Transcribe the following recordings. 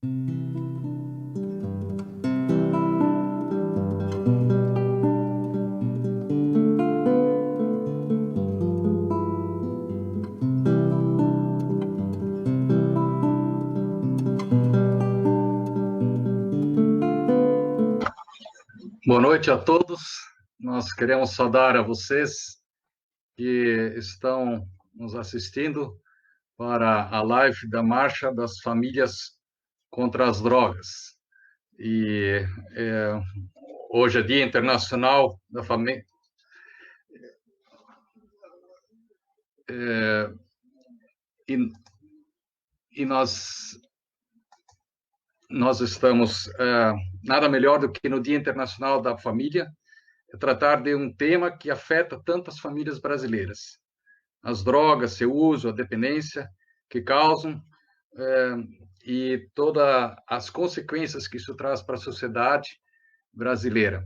Boa noite a todos. Nós queremos saudar a vocês que estão nos assistindo para a live da Marcha das Famílias contra as Drogas. Hoje é Dia Internacional da Família. Nós estamos nada melhor do que no Dia Internacional da Família, tratar de um tema que afeta tantas famílias brasileiras. As drogas, seu uso, a dependência que causam e todas as consequências que isso traz para a sociedade brasileira.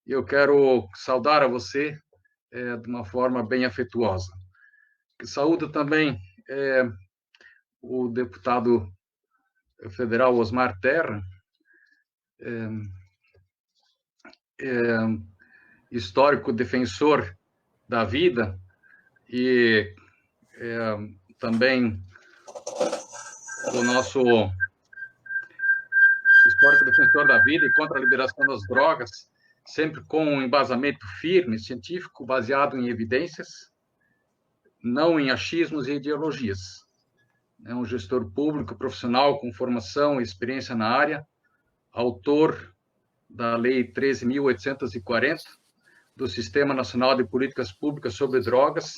Eu quero saudar a você de uma forma bem afetuosa. Saúdo também o deputado federal Osmar Terra, histórico defensor da vida e também o nosso histórico defensor da vida e contra a liberação das drogas, sempre com um embasamento firme, científico, baseado em evidências, não em achismos e ideologias. É um gestor público, profissional, com formação e experiência na área, autor da Lei 13.840, do Sistema Nacional de Políticas Públicas sobre Drogas,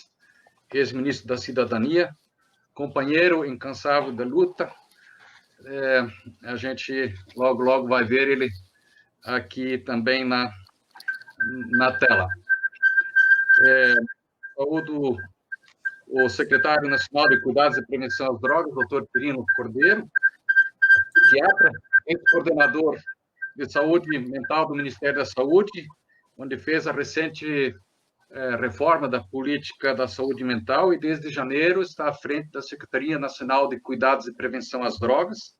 ex-ministro da Cidadania, companheiro incansável da luta. A gente logo vai ver ele aqui também na tela. Saúdo o secretário nacional de Cuidados e Prevenção às Drogas, doutor Quirino Cordeiro, psiquiatra, ex-coordenador de Saúde Mental do Ministério da Saúde, onde fez a recente reforma da política da saúde mental e, desde janeiro, está à frente da Secretaria Nacional de Cuidados e Prevenção às Drogas.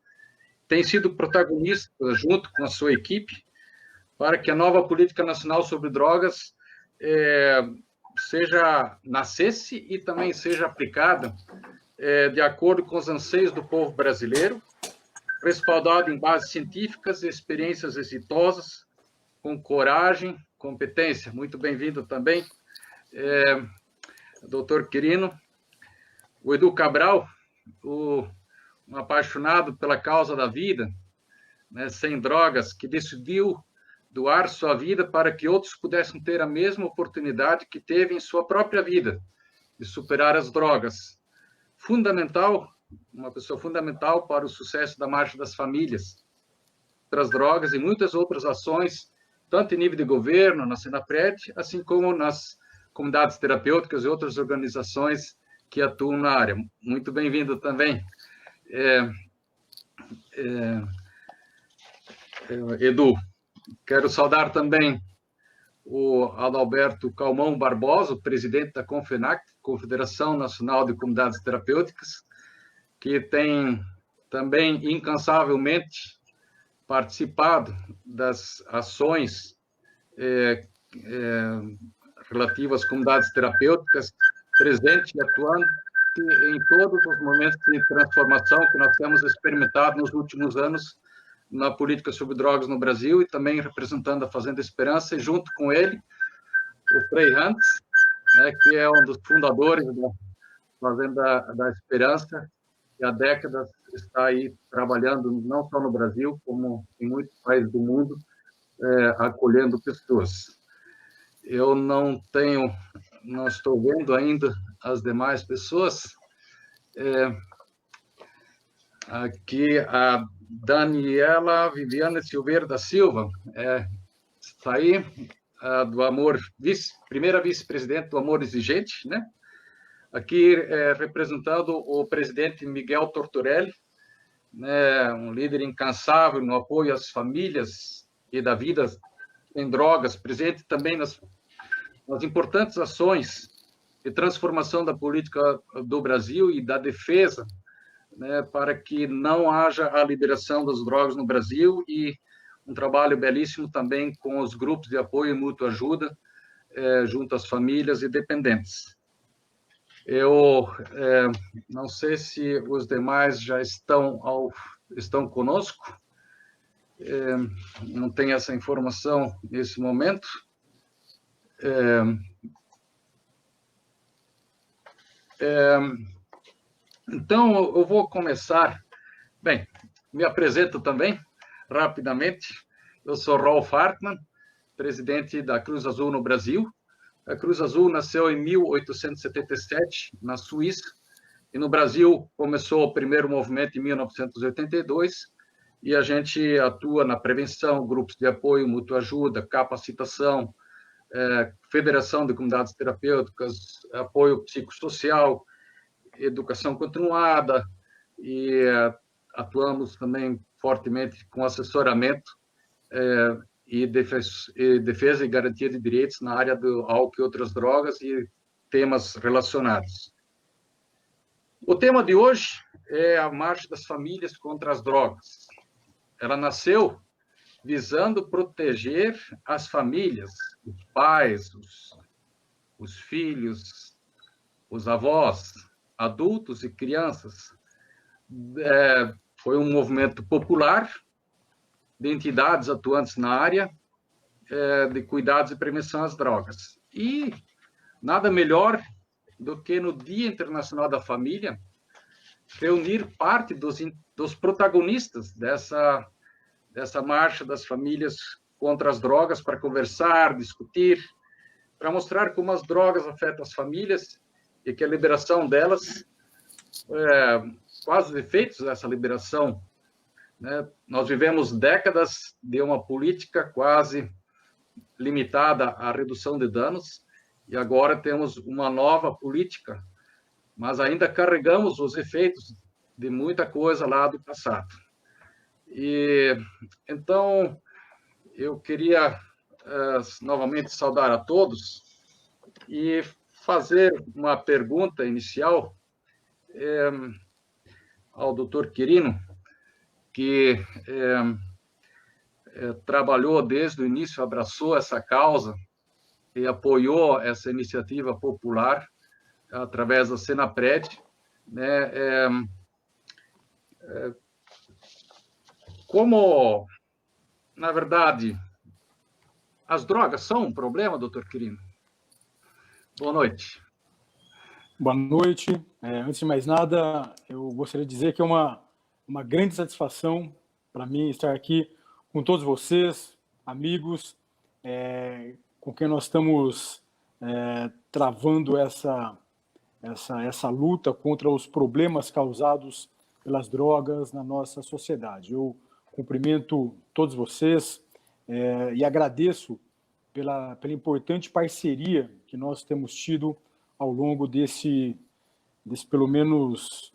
Tem sido protagonista, junto com a sua equipe, para que a nova Política Nacional sobre Drogas nascesse e também seja aplicada de acordo com os anseios do povo brasileiro, respaldado em bases científicas e experiências exitosas, com coragem, competência. Muito bem-vindo também, doutor Quirino. O Edu Cabral, um apaixonado pela causa da vida, né, sem drogas, que decidiu doar sua vida para que outros pudessem ter a mesma oportunidade que teve em sua própria vida, de superar as drogas. Uma pessoa fundamental para o sucesso da Marcha das Famílias contra as Drogas e muitas outras ações, tanto em nível de governo, na Senapred, assim como nas comunidades terapêuticas e outras organizações que atuam na área. Muito bem-vindo também, Edu. Quero saudar também o Adalberto Calmon Barbosa, presidente da CONFENAC, Confederação Nacional de Comunidades Terapêuticas, que tem também incansavelmente participado das ações relativas às comunidades terapêuticas, presente e atuando em todos os momentos de transformação que nós temos experimentado nos últimos anos na política sobre drogas no Brasil, e também representando a Fazenda Esperança, e junto com ele, o Frei Hans, né, que é um dos fundadores da Fazenda da Esperança, que há décadas está aí trabalhando não só no Brasil, como em muitos países do mundo, acolhendo pessoas. Eu não estou vendo ainda as demais pessoas. Aqui a Daniela Viviane Silveira da Silva, está aí, do Amor, primeira vice-presidente do Amor Exigente, né? Aqui representando o presidente Miguel Tortorelli, né, um líder incansável no apoio às famílias e da vida em drogas, presente também nas importantes ações de transformação da política do Brasil e da defesa né, para que não haja a liberação das drogas no Brasil, e um trabalho belíssimo também com os grupos de apoio e mútua ajuda, junto às famílias e dependentes. Eu não sei se os demais já estão conosco, não tenho essa informação nesse momento. Então, eu vou começar. Bem, me apresento também, rapidamente. Eu sou Rolf Hartmann, presidente da Cruz Azul no Brasil. A Cruz Azul nasceu em 1877, na Suíça, e no Brasil começou o primeiro movimento em 1982, e a gente atua na prevenção, grupos de apoio, mútua ajuda, capacitação, federação de comunidades terapêuticas, apoio psicossocial, educação continuada, e atuamos também fortemente com assessoramento e defesa e garantia de direitos na área do álcool e outras drogas e temas relacionados. O tema de hoje é a Marcha das Famílias contra as Drogas. Ela nasceu visando proteger as famílias, os pais, os filhos, os avós, adultos e crianças. Foi um movimento popular de entidades atuantes na área de cuidados e prevenção às drogas. E nada melhor do que no Dia Internacional da Família reunir parte dos protagonistas dessa marcha das famílias contra as drogas para conversar, discutir, para mostrar como as drogas afetam as famílias e que a liberação delas, quais os efeitos dessa liberação, né? Nós vivemos décadas de uma política quase limitada à redução de danos, e agora temos uma nova política, mas ainda carregamos os efeitos de muita coisa lá do passado. E então eu queria novamente saudar a todos e fazer uma pergunta inicial ao Dr. Quirino, que trabalhou desde o início, abraçou essa causa e apoiou essa iniciativa popular através da Senapred, né? Como, na verdade, as drogas são um problema, doutor Quirino? Boa noite. Boa noite. Antes de mais nada, eu gostaria de dizer que é uma grande satisfação para mim estar aqui com todos vocês, amigos, com quem nós estamos travando essa luta contra os problemas causados pelas drogas na nossa sociedade. Eu cumprimento todos vocês e agradeço pela importante parceria que nós temos tido ao longo desse pelo menos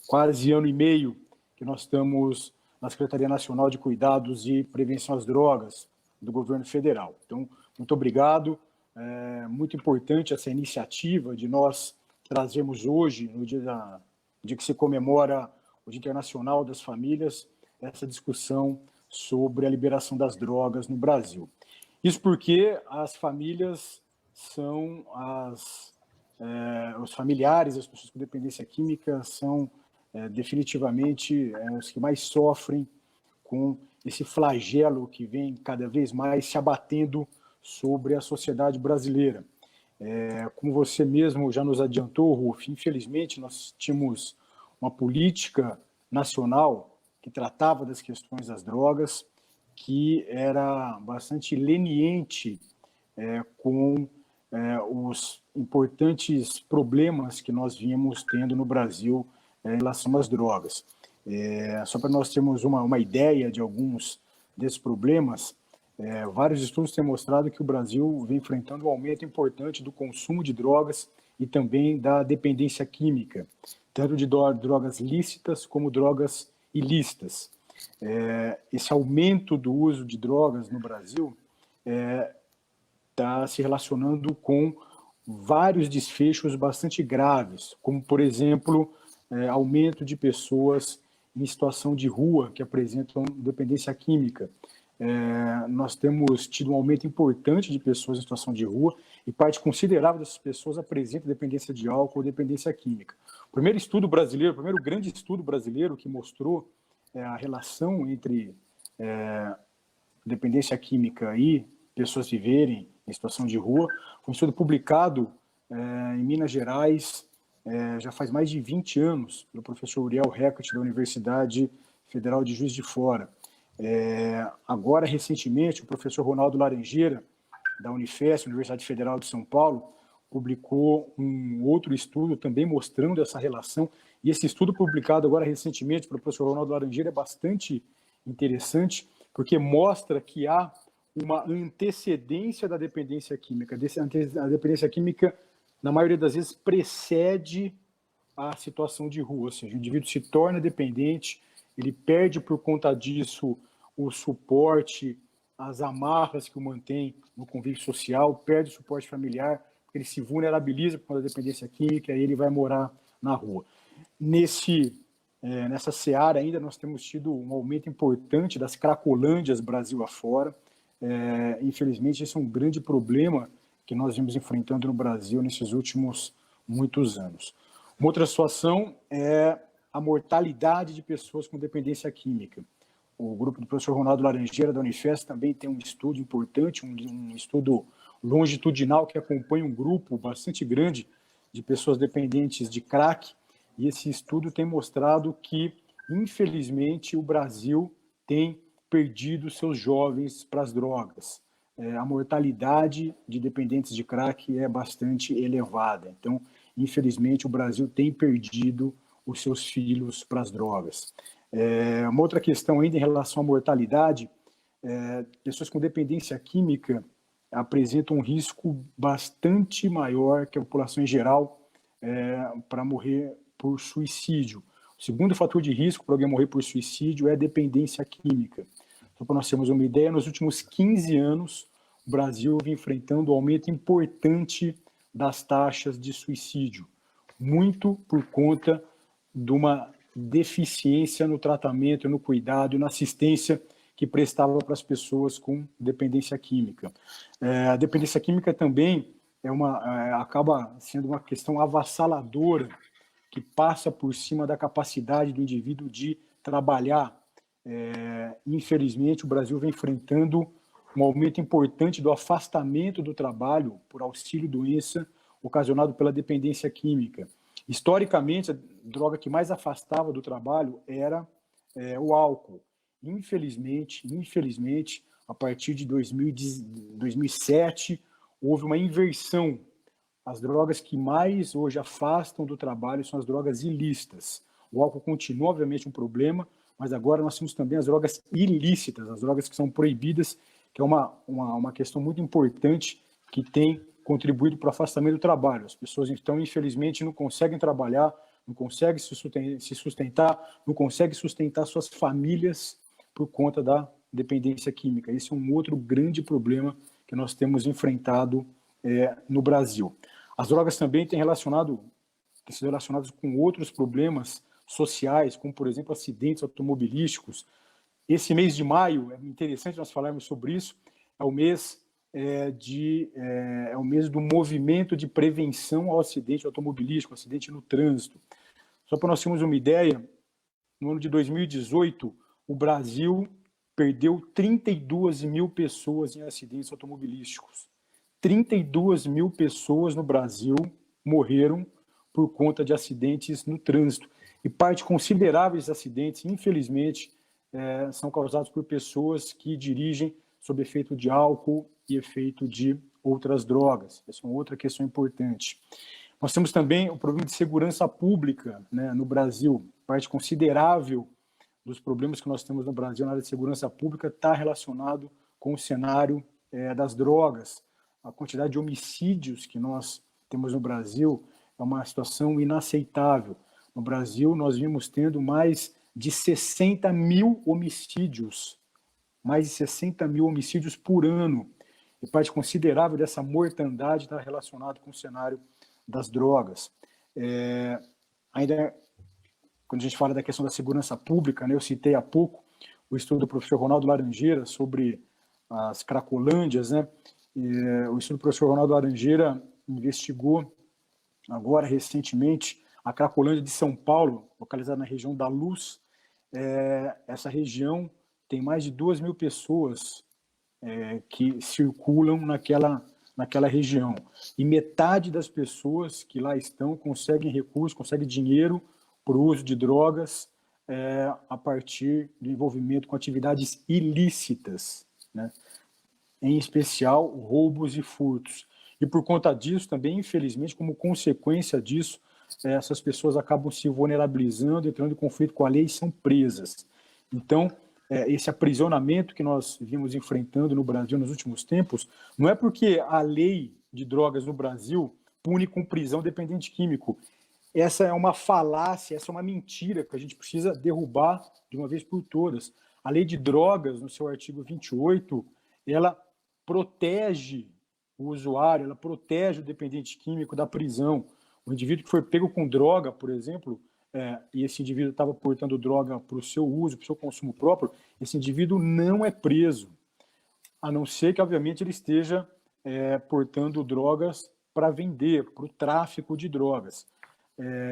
quase ano e meio que nós estamos na Secretaria Nacional de Cuidados e Prevenção às Drogas do Governo Federal. Então, muito obrigado. Muito importante essa iniciativa de nós trazermos hoje, no dia que se comemora o Dia Internacional das Famílias, essa discussão sobre a liberação das drogas no Brasil. Isso porque as famílias são os familiares, as pessoas com dependência química são definitivamente os que mais sofrem com esse flagelo que vem cada vez mais se abatendo sobre a sociedade brasileira. Como você mesmo já nos adiantou, Ruf, infelizmente nós tínhamos uma política nacional que tratava das questões das drogas, que era bastante leniente com os importantes problemas que nós vínhamos tendo no Brasil em relação às drogas. Só para nós termos uma ideia de alguns desses problemas, vários estudos têm mostrado que o Brasil vem enfrentando um aumento importante do consumo de drogas e também da dependência química, tanto de drogas lícitas como drogas ilícitas. Esse aumento do uso de drogas no Brasil está se relacionando com vários desfechos bastante graves, como, por exemplo, aumento de pessoas em situação de rua que apresentam dependência química. Nós temos tido um aumento importante de pessoas em situação de rua e parte considerável dessas pessoas apresenta dependência de álcool ou dependência química. O primeiro grande estudo brasileiro que mostrou a relação entre dependência química e pessoas viverem em situação de rua foi um estudo publicado em Minas Gerais já faz mais de 20 anos pelo professor Uriel Heckert da Universidade Federal de Juiz de Fora. Agora, recentemente, o professor Ronaldo Laranjeira, da Unifesp, Universidade Federal de São Paulo, publicou um outro estudo também mostrando essa relação. E esse estudo publicado agora recentemente pelo professor Ronaldo Laranjeira é bastante interessante, porque mostra que há uma antecedência da dependência química. A dependência química, na maioria das vezes, precede a situação de rua, ou seja, o indivíduo se torna dependente, ele perde por conta disso o suporte, as amarras que o mantém no convívio social, perde o suporte familiar, ele se vulnerabiliza por conta da dependência química e ele vai morar na rua. Nessa seara ainda nós temos tido um aumento importante das cracolândias Brasil afora. Infelizmente, esse é um grande problema que nós vimos enfrentando no Brasil nesses últimos muitos anos. Uma outra situação é a mortalidade de pessoas com dependência química. O grupo do professor Ronaldo Laranjeira, da Unifesp, também tem um estudo importante, um estudo longitudinal que acompanha um grupo bastante grande de pessoas dependentes de crack, e esse estudo tem mostrado que, infelizmente, o Brasil tem perdido seus jovens para as drogas. A mortalidade de dependentes de crack é bastante elevada. Então, infelizmente, o Brasil tem perdido os seus filhos para as drogas. Uma outra questão ainda em relação à mortalidade, pessoas com dependência química apresentam um risco bastante maior que a população em geral para morrer por suicídio. O segundo fator de risco para alguém morrer por suicídio é a dependência química. Então, para nós termos uma ideia, nos últimos 15 anos, o Brasil vem enfrentando um aumento importante das taxas de suicídio, muito por conta de uma deficiência no tratamento, no cuidado e na assistência que prestava para as pessoas com dependência química. A dependência química também acaba sendo uma questão avassaladora que passa por cima da capacidade do indivíduo de trabalhar. Infelizmente, o Brasil vem enfrentando um aumento importante do afastamento do trabalho por auxílio-doença ocasionado pela dependência química. Historicamente, a droga que mais afastava do trabalho era o álcool. Infelizmente, a partir de 2007, houve uma inversão. As drogas que mais hoje afastam do trabalho são as drogas ilícitas. O álcool continua, obviamente, um problema, mas agora nós temos também as drogas ilícitas, as drogas que são proibidas, que é uma questão muito importante que tem contribuído para o afastamento do trabalho. As pessoas, então, infelizmente, não conseguem trabalhar, não conseguem se sustentar, não conseguem sustentar suas famílias por conta da dependência química. Esse é um outro grande problema que nós temos enfrentado no Brasil. As drogas também têm sido relacionadas com outros problemas sociais, como, por exemplo, acidentes automobilísticos. Esse mês de maio, é interessante nós falarmos sobre isso, é o mês do movimento de prevenção ao acidente automobilístico, acidente no trânsito. Só para nós termos uma ideia, no ano de 2018, o Brasil perdeu 32 mil pessoas em acidentes automobilísticos. 32 mil pessoas no Brasil morreram por conta de acidentes no trânsito. E parte considerável desses acidentes, infelizmente, são causados por pessoas que dirigem sob efeito de álcool e efeito de outras drogas. Essa é uma outra questão importante. Nós temos também o problema de segurança pública, né, no Brasil. Parte considerável dos problemas que nós temos no Brasil na área de segurança pública está relacionado com o cenário das drogas. A quantidade de homicídios que nós temos no Brasil é uma situação inaceitável. No Brasil, nós vimos tendo mais de 60 mil homicídios, por ano. E parte considerável dessa mortandade está relacionada com o cenário das drogas. Ainda quando a gente fala da questão da segurança pública, né, eu citei há pouco o estudo do professor Ronaldo Laranjeira sobre as cracolândias, né? O estudo do professor Ronaldo Laranjeira investigou agora, recentemente, a Cracolândia de São Paulo, localizada na região da Luz. Essa região tem mais de 2.000 pessoas que circulam naquela região. E metade das pessoas que lá estão conseguem recursos, conseguem dinheiro para o uso de drogas a partir do envolvimento com atividades ilícitas, né? Em especial roubos e furtos. E por conta disso também, infelizmente, como consequência disso, essas pessoas acabam se vulnerabilizando, entrando em conflito com a lei e são presas. Então, esse aprisionamento que nós vimos enfrentando no Brasil nos últimos tempos, não é porque a lei de drogas no Brasil pune com prisão dependente químico. Essa é uma falácia, essa é uma mentira que a gente precisa derrubar de uma vez por todas. A lei de drogas, no seu artigo 28, ela protege o usuário, ela protege o dependente químico da prisão. O indivíduo que foi pego com droga, por exemplo, e esse indivíduo estava portando droga para o seu uso, para o seu consumo próprio, esse indivíduo não é preso, a não ser que, obviamente, ele esteja portando drogas para vender, para o tráfico de drogas.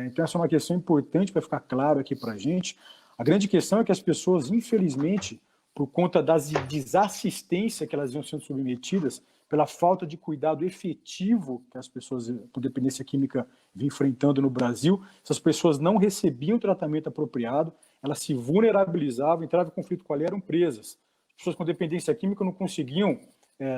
Então, essa é uma questão importante para ficar claro aqui para a gente. A grande questão é que as pessoas, infelizmente, por conta da desassistência que elas iam sendo submetidas, pela falta de cuidado efetivo que as pessoas com dependência química vinham enfrentando no Brasil, essas pessoas não recebiam tratamento apropriado, elas se vulnerabilizavam, entravam em conflito com a lei, eram presas. As pessoas com dependência química não conseguiam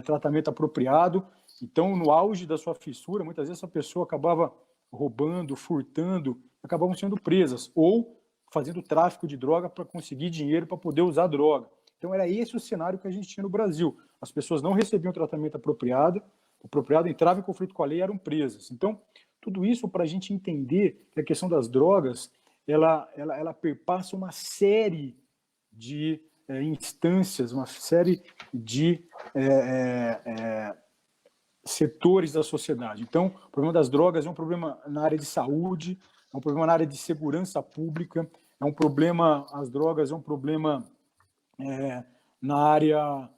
tratamento apropriado, então, no auge da sua fissura, muitas vezes essa pessoa acabava roubando, furtando, acabavam sendo presas, ou fazendo tráfico de droga para conseguir dinheiro para poder usar droga. Então, era esse o cenário que a gente tinha no Brasil. As pessoas não recebiam tratamento apropriado, o apropriado entrava em conflito com a lei e eram presas. Então, tudo isso para a gente entender que a questão das drogas, ela perpassa uma série de instâncias, uma série de setores da sociedade. Então, o problema das drogas é um problema na área de saúde, é um problema na área de segurança pública, é um problema, as drogas é um problema na área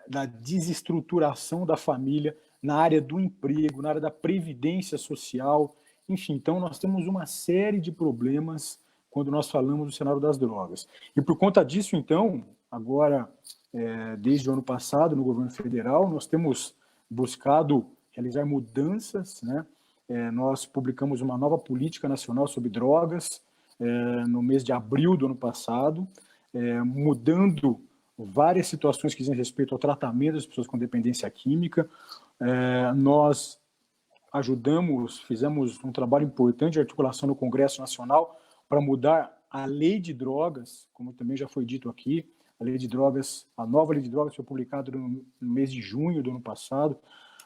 da desestruturação da família, na área do emprego, na área da previdência social, enfim. Então, nós temos uma série de problemas quando nós falamos do cenário das drogas. E por conta disso, então, agora, desde o ano passado, no governo federal, nós temos buscado realizar mudanças, né? Nós publicamos uma nova política nacional sobre drogas no mês de abril do ano passado, mudando várias situações que dizem respeito ao tratamento das pessoas com dependência química. Nós fizemos um trabalho importante de articulação no Congresso Nacional para mudar a lei de drogas, como também já foi dito aqui. A lei de drogas, a nova lei de drogas foi publicada no mês de junho do ano passado.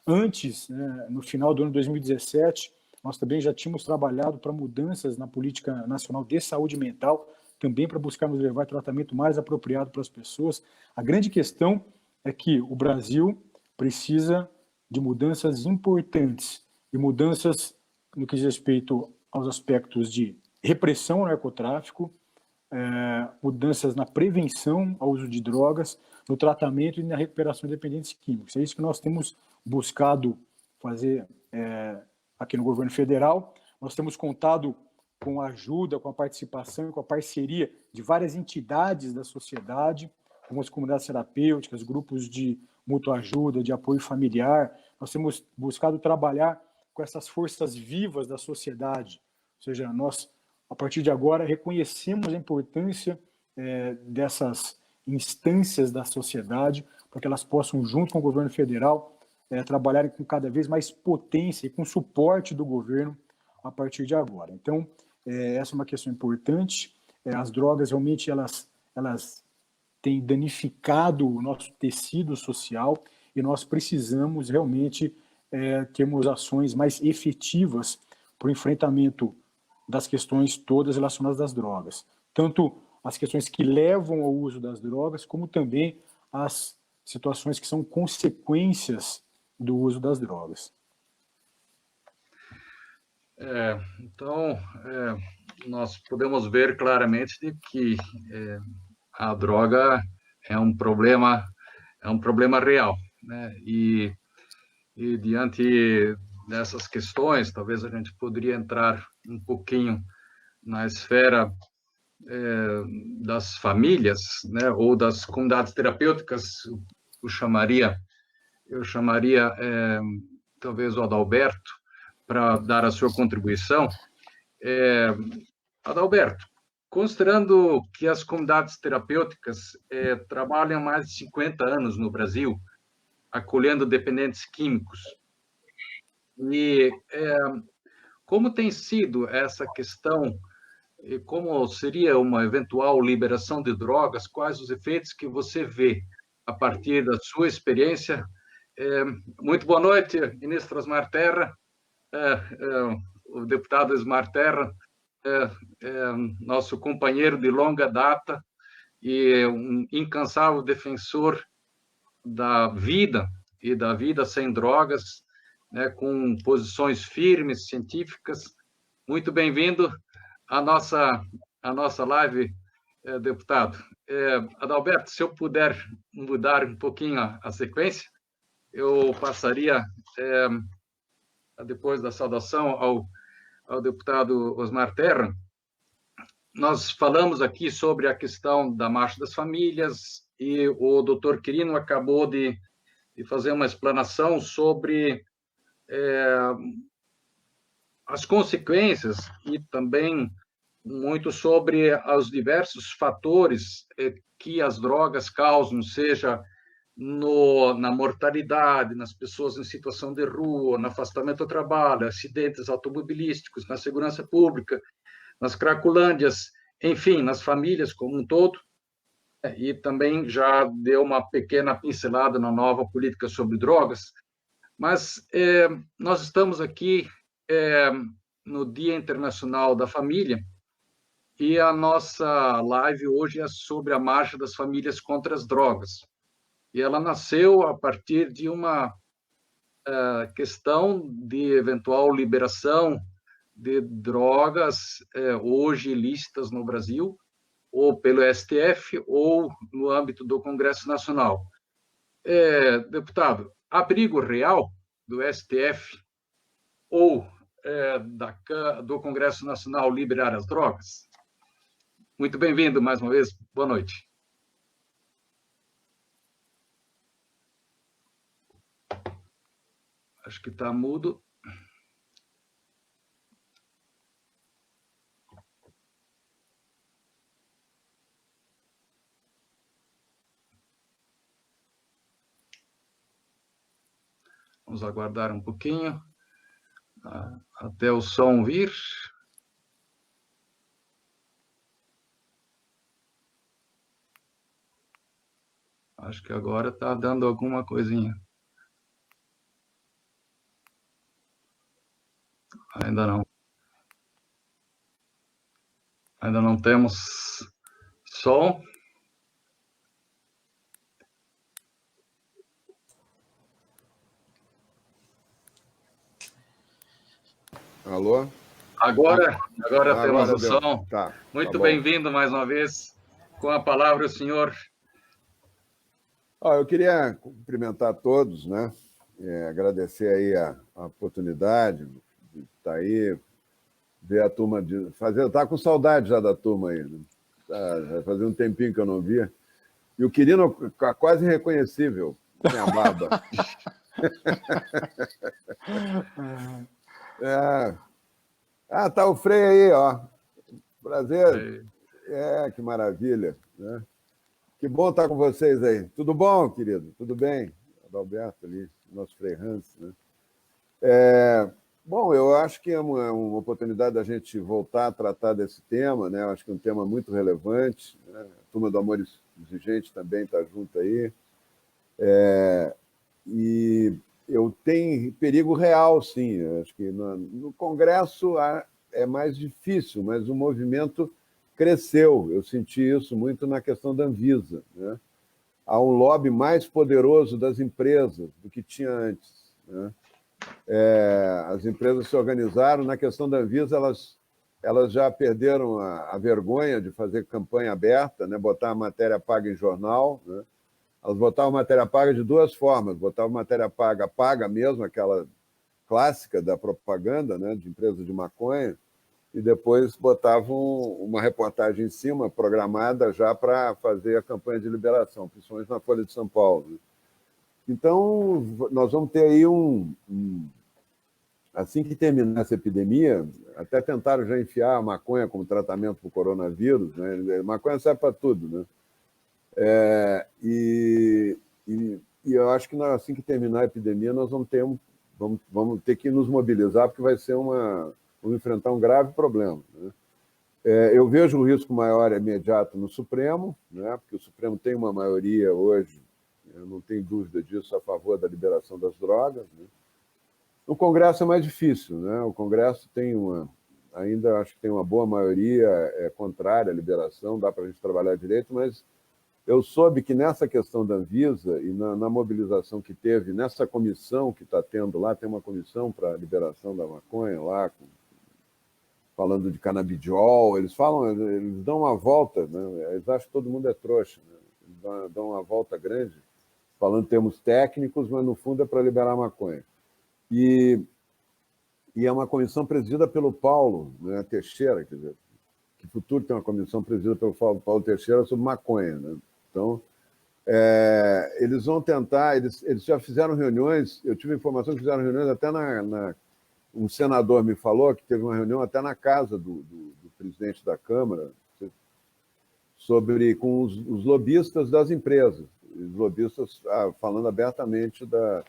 Antes, no final do ano 2017, nós também já tínhamos trabalhado para mudanças na política nacional de saúde mental, também para buscarmos levar tratamento mais apropriado para as pessoas. A grande questão é que o Brasil precisa de mudanças importantes, e mudanças no que diz respeito aos aspectos de repressão ao narcotráfico, mudanças na prevenção ao uso de drogas, no tratamento e na recuperação de dependentes químicos. É isso que nós temos buscado fazer aqui no governo federal. Nós temos contado com a ajuda, com a participação e com a parceria de várias entidades da sociedade, como as comunidades terapêuticas, grupos de mútua ajuda, de apoio familiar. Nós temos buscado trabalhar com essas forças vivas da sociedade, ou seja, nós, a partir de agora, reconhecemos a importância dessas instâncias da sociedade para que elas possam, junto com o governo federal, trabalharem com cada vez mais potência e com suporte do governo a partir de agora. Então, essa é uma questão importante. As drogas, realmente, elas têm danificado o nosso tecido social e nós precisamos, realmente, termos ações mais efetivas para o enfrentamento das questões todas relacionadas às drogas. Tanto as questões que levam ao uso das drogas, como também as situações que são consequências do uso das drogas. Então, nós podemos ver claramente de que a droga é um problema real, né? E diante dessas questões, talvez a gente poderia entrar um pouquinho na esfera das famílias, né, ou das comunidades terapêuticas. Eu chamaria talvez o Adalberto para dar a sua contribuição. Adalberto, considerando que as comunidades terapêuticas trabalham há mais de 50 anos no Brasil, acolhendo dependentes químicos, e como tem sido essa questão, e como seria uma eventual liberação de drogas, quais os efeitos que você vê a partir da sua experiência? Muito boa noite, ministro Osmar Terra, o deputado Osmar Terra, nosso companheiro de longa data e um incansável defensor da vida e da vida sem drogas, né, com posições firmes, científicas. Muito bem-vindo à nossa live, deputado. Adalberto, se eu puder mudar um pouquinho a sequência, eu passaria, depois da saudação ao deputado Osmar Terra. Nós falamos aqui sobre a questão da Marcha das Famílias e o doutor Quirino acabou de fazer uma explanação sobre as consequências e também muito sobre os diversos fatores que as drogas causam, seja na mortalidade, nas pessoas em situação de rua, no afastamento do trabalho, acidentes automobilísticos, na segurança pública, nas cracolândias, enfim, nas famílias como um todo, e também já deu uma pequena pincelada na nova política sobre drogas, mas nós estamos aqui no Dia Internacional da Família, e a nossa live hoje é sobre a Marcha das Famílias contra as Drogas. E ela nasceu a partir de uma questão de eventual liberação de drogas hoje ilícitas no Brasil, ou pelo STF, ou no âmbito do Congresso Nacional. Deputado, abrigo real do STF ou do Congresso Nacional liberar as drogas? Muito bem-vindo mais uma vez. Boa noite. Acho que está mudo. Vamos aguardar um pouquinho até o som vir. Acho que agora está dando alguma coisinha. Ainda não. Ainda não temos som. Alô? Agora temos o som. Tá, muito bem-vindo mais uma vez. Com a palavra o senhor. Eu queria cumprimentar todos, né? Agradecer aí a oportunidade de estar aí, ver a turma tá com saudade já da turma aí, né? Já fazia um tempinho que eu não via. E o Quirino quase irreconhecível, minha barba. Tá o Frei aí, ó. Prazer. Que maravilha, né? Que bom estar com vocês aí. Tudo bom, querido? Tudo bem? Adalberto ali, nosso Frei Hans, né? Bom, eu acho que é uma oportunidade da gente voltar a tratar desse tema, né? Eu acho que é um tema muito relevante, né? A Turma do Amor Exigente também está junto aí. E eu tenho perigo real, sim. Eu acho que no Congresso é mais difícil, mas o movimento cresceu. Eu senti isso muito na questão da Anvisa, né? Há um lobby mais poderoso das empresas do que tinha antes, né? As empresas se organizaram. Na questão da Anvisa, elas elas já perderam a vergonha de fazer campanha aberta, né? Botar a matéria paga em jornal, né? Elas botavam matéria paga de duas formas. Botavam matéria paga mesmo, aquela clássica da propaganda, né? De empresa de maconha, e depois botavam uma reportagem em cima, programada já para fazer a campanha de liberação, principalmente na Folha de São Paulo. Então, nós vamos ter aí assim que terminar essa epidemia, até tentaram já enfiar a maconha como tratamento para o coronavírus, né? Maconha serve para tudo, né? E eu acho que assim que terminar a epidemia, nós vamos ter que nos mobilizar, porque vamos enfrentar um grave problema, né? Eu vejo o risco maior imediato no Supremo, né? Porque o Supremo tem uma maioria hoje, eu não tenho dúvida disso, a favor da liberação das drogas, né? No Congresso é mais difícil, né? O Congresso ainda acho que tem uma boa maioria contrária à liberação, dá para a gente trabalhar direito, mas eu soube que nessa questão da Anvisa e na mobilização que teve, nessa comissão que está tendo lá, tem uma comissão para a liberação da maconha lá, falando de canabidiol, eles dão uma volta, né? Eles acham que todo mundo é trouxa, né? Eles dão uma volta grande, falando em termos técnicos, mas no fundo é para liberar a maconha. E é uma comissão presidida pelo Paulo, né, Teixeira, quer dizer, que futuro tem uma comissão presidida pelo Paulo Teixeira sobre maconha, né? Então, eles vão tentar, eles já fizeram reuniões, eu tive informação que fizeram reuniões até um senador me falou que teve uma reunião até na casa do presidente da Câmara, com os lobistas das empresas, os lobistas falando abertamente da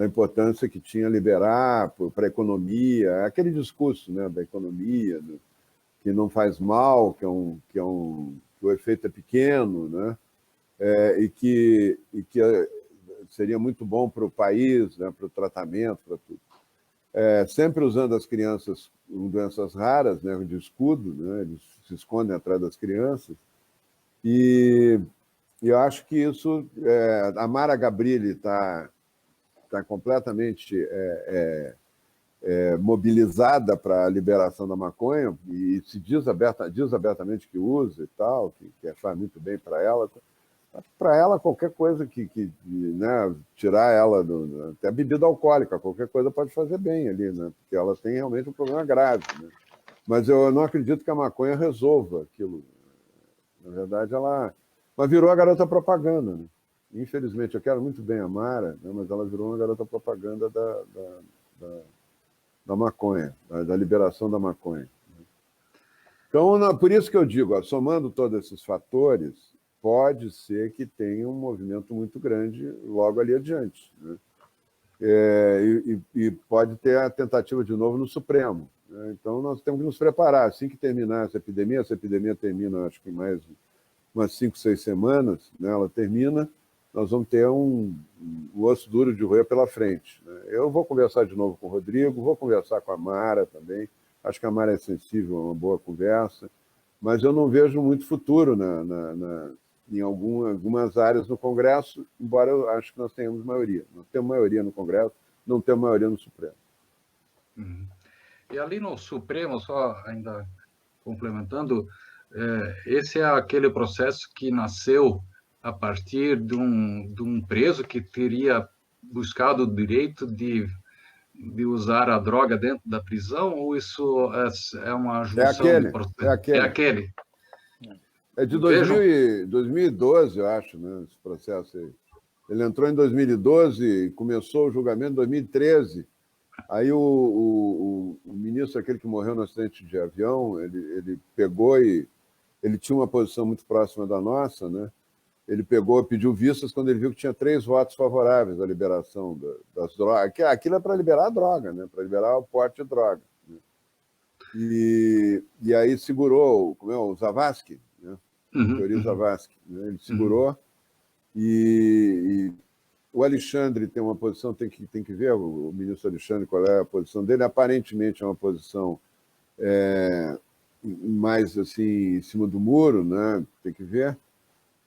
importância que tinha liberar para a economia, aquele discurso, né, da economia, que não faz mal, que o efeito é pequeno, né, e que seria muito bom para o país, né, para o tratamento, para tudo. Sempre usando as crianças com doenças raras, né, de escudo, né, eles se escondem atrás das crianças, e eu acho que isso, a Mara Gabrilli está completamente mobilizada para a liberação da maconha e se diz abertamente que usa e tal, que faz muito bem para ela. Para ela, qualquer coisa né, tirar ela, até bebida alcoólica, qualquer coisa pode fazer bem ali, né? Porque ela tem realmente um problema grave, né? Mas eu não acredito que a maconha resolva aquilo. Na verdade, mas virou a garota propaganda, né? Infelizmente, eu quero muito bem a Mara, né, mas ela virou uma garota propaganda da maconha, da liberação da maconha. Então, por isso que eu digo, somando todos esses fatores, pode ser que tenha um movimento muito grande logo ali adiante, né? E pode ter a tentativa de novo no Supremo, né? Então, nós temos que nos preparar. Assim que terminar essa epidemia termina, acho que mais umas 5, 6 semanas, né? Ela termina, nós vamos ter um osso duro de roer pela frente, né? Eu vou conversar de novo com o Rodrigo, vou conversar com a Mara também, acho que a Mara é sensível a uma boa conversa, mas eu não vejo muito futuro em algumas áreas no Congresso, embora eu acho que nós tenhamos maioria. Nós temos maioria no Congresso, não temos maioria no Supremo. Uhum. E ali no Supremo, só ainda complementando, esse é aquele processo que nasceu a partir de um preso que teria buscado o direito de usar a droga dentro da prisão, ou isso é uma junção de processos? É aquele. É de 2012, eu acho, né, esse processo aí. Ele entrou em 2012 e começou o julgamento em 2013. Aí o ministro, aquele que morreu no acidente de avião, ele pegou e ele tinha uma posição muito próxima da nossa, né? Ele pediu vistas quando ele viu que tinha 3 votos favoráveis à liberação das drogas. Aquilo é para liberar a droga, né? Para liberar o porte de droga, né? E aí segurou o Zavascki, né? Teori Zavascki, né? Ele segurou e o Alexandre tem uma posição, tem que ver o ministro Alexandre qual é a posição dele. Aparentemente é uma posição mais assim em cima do muro, né? Tem que ver.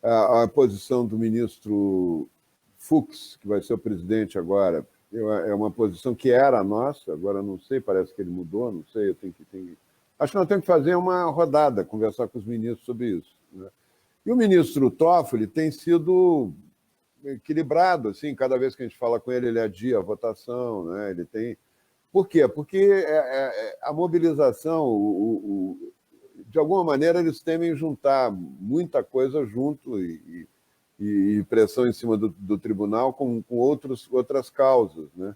A posição do ministro Fux, que vai ser o presidente agora, é uma posição que era a nossa, agora não sei, parece que ele mudou, não sei, eu tenho que... Acho que nós temos que fazer uma rodada, conversar com os ministros sobre isso, né? E o ministro Toffoli tem sido equilibrado, assim, cada vez que a gente fala com ele, ele adia a votação, né? Ele tem... Por quê? Porque a mobilização, de alguma maneira, eles temem juntar muita coisa junto e pressão em cima do tribunal com outras causas, né?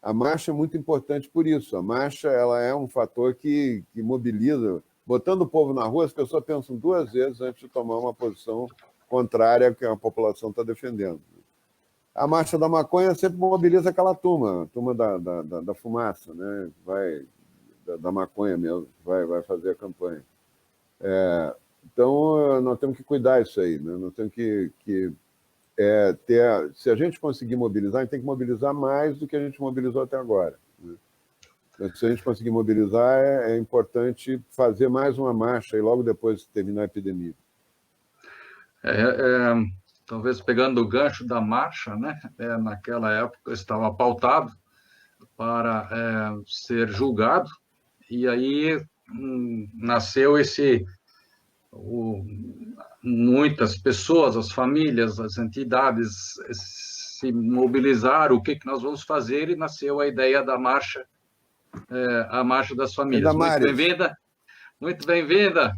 A marcha é muito importante por isso. A marcha, ela é um fator que mobiliza. Botando o povo na rua, as pessoas pensam 2 vezes antes de tomar uma posição contrária ao que a população está defendendo. A marcha da maconha sempre mobiliza aquela turma, a turma da fumaça, né? Da maconha mesmo, vai fazer a campanha. Então, nós temos que cuidar disso aí, né? Nós temos que se a gente conseguir mobilizar, a gente tem que mobilizar mais do que a gente mobilizou até agora, né? Então, se a gente conseguir mobilizar, é importante fazer mais uma marcha e logo depois de terminar a epidemia. Talvez pegando o gancho da marcha, né? Naquela época estava pautado para ser julgado, e aí nasceu muitas pessoas, as famílias, as entidades se mobilizaram, o que nós vamos fazer, e nasceu a ideia da marcha, a Marcha das Famílias. Muito bem-vinda,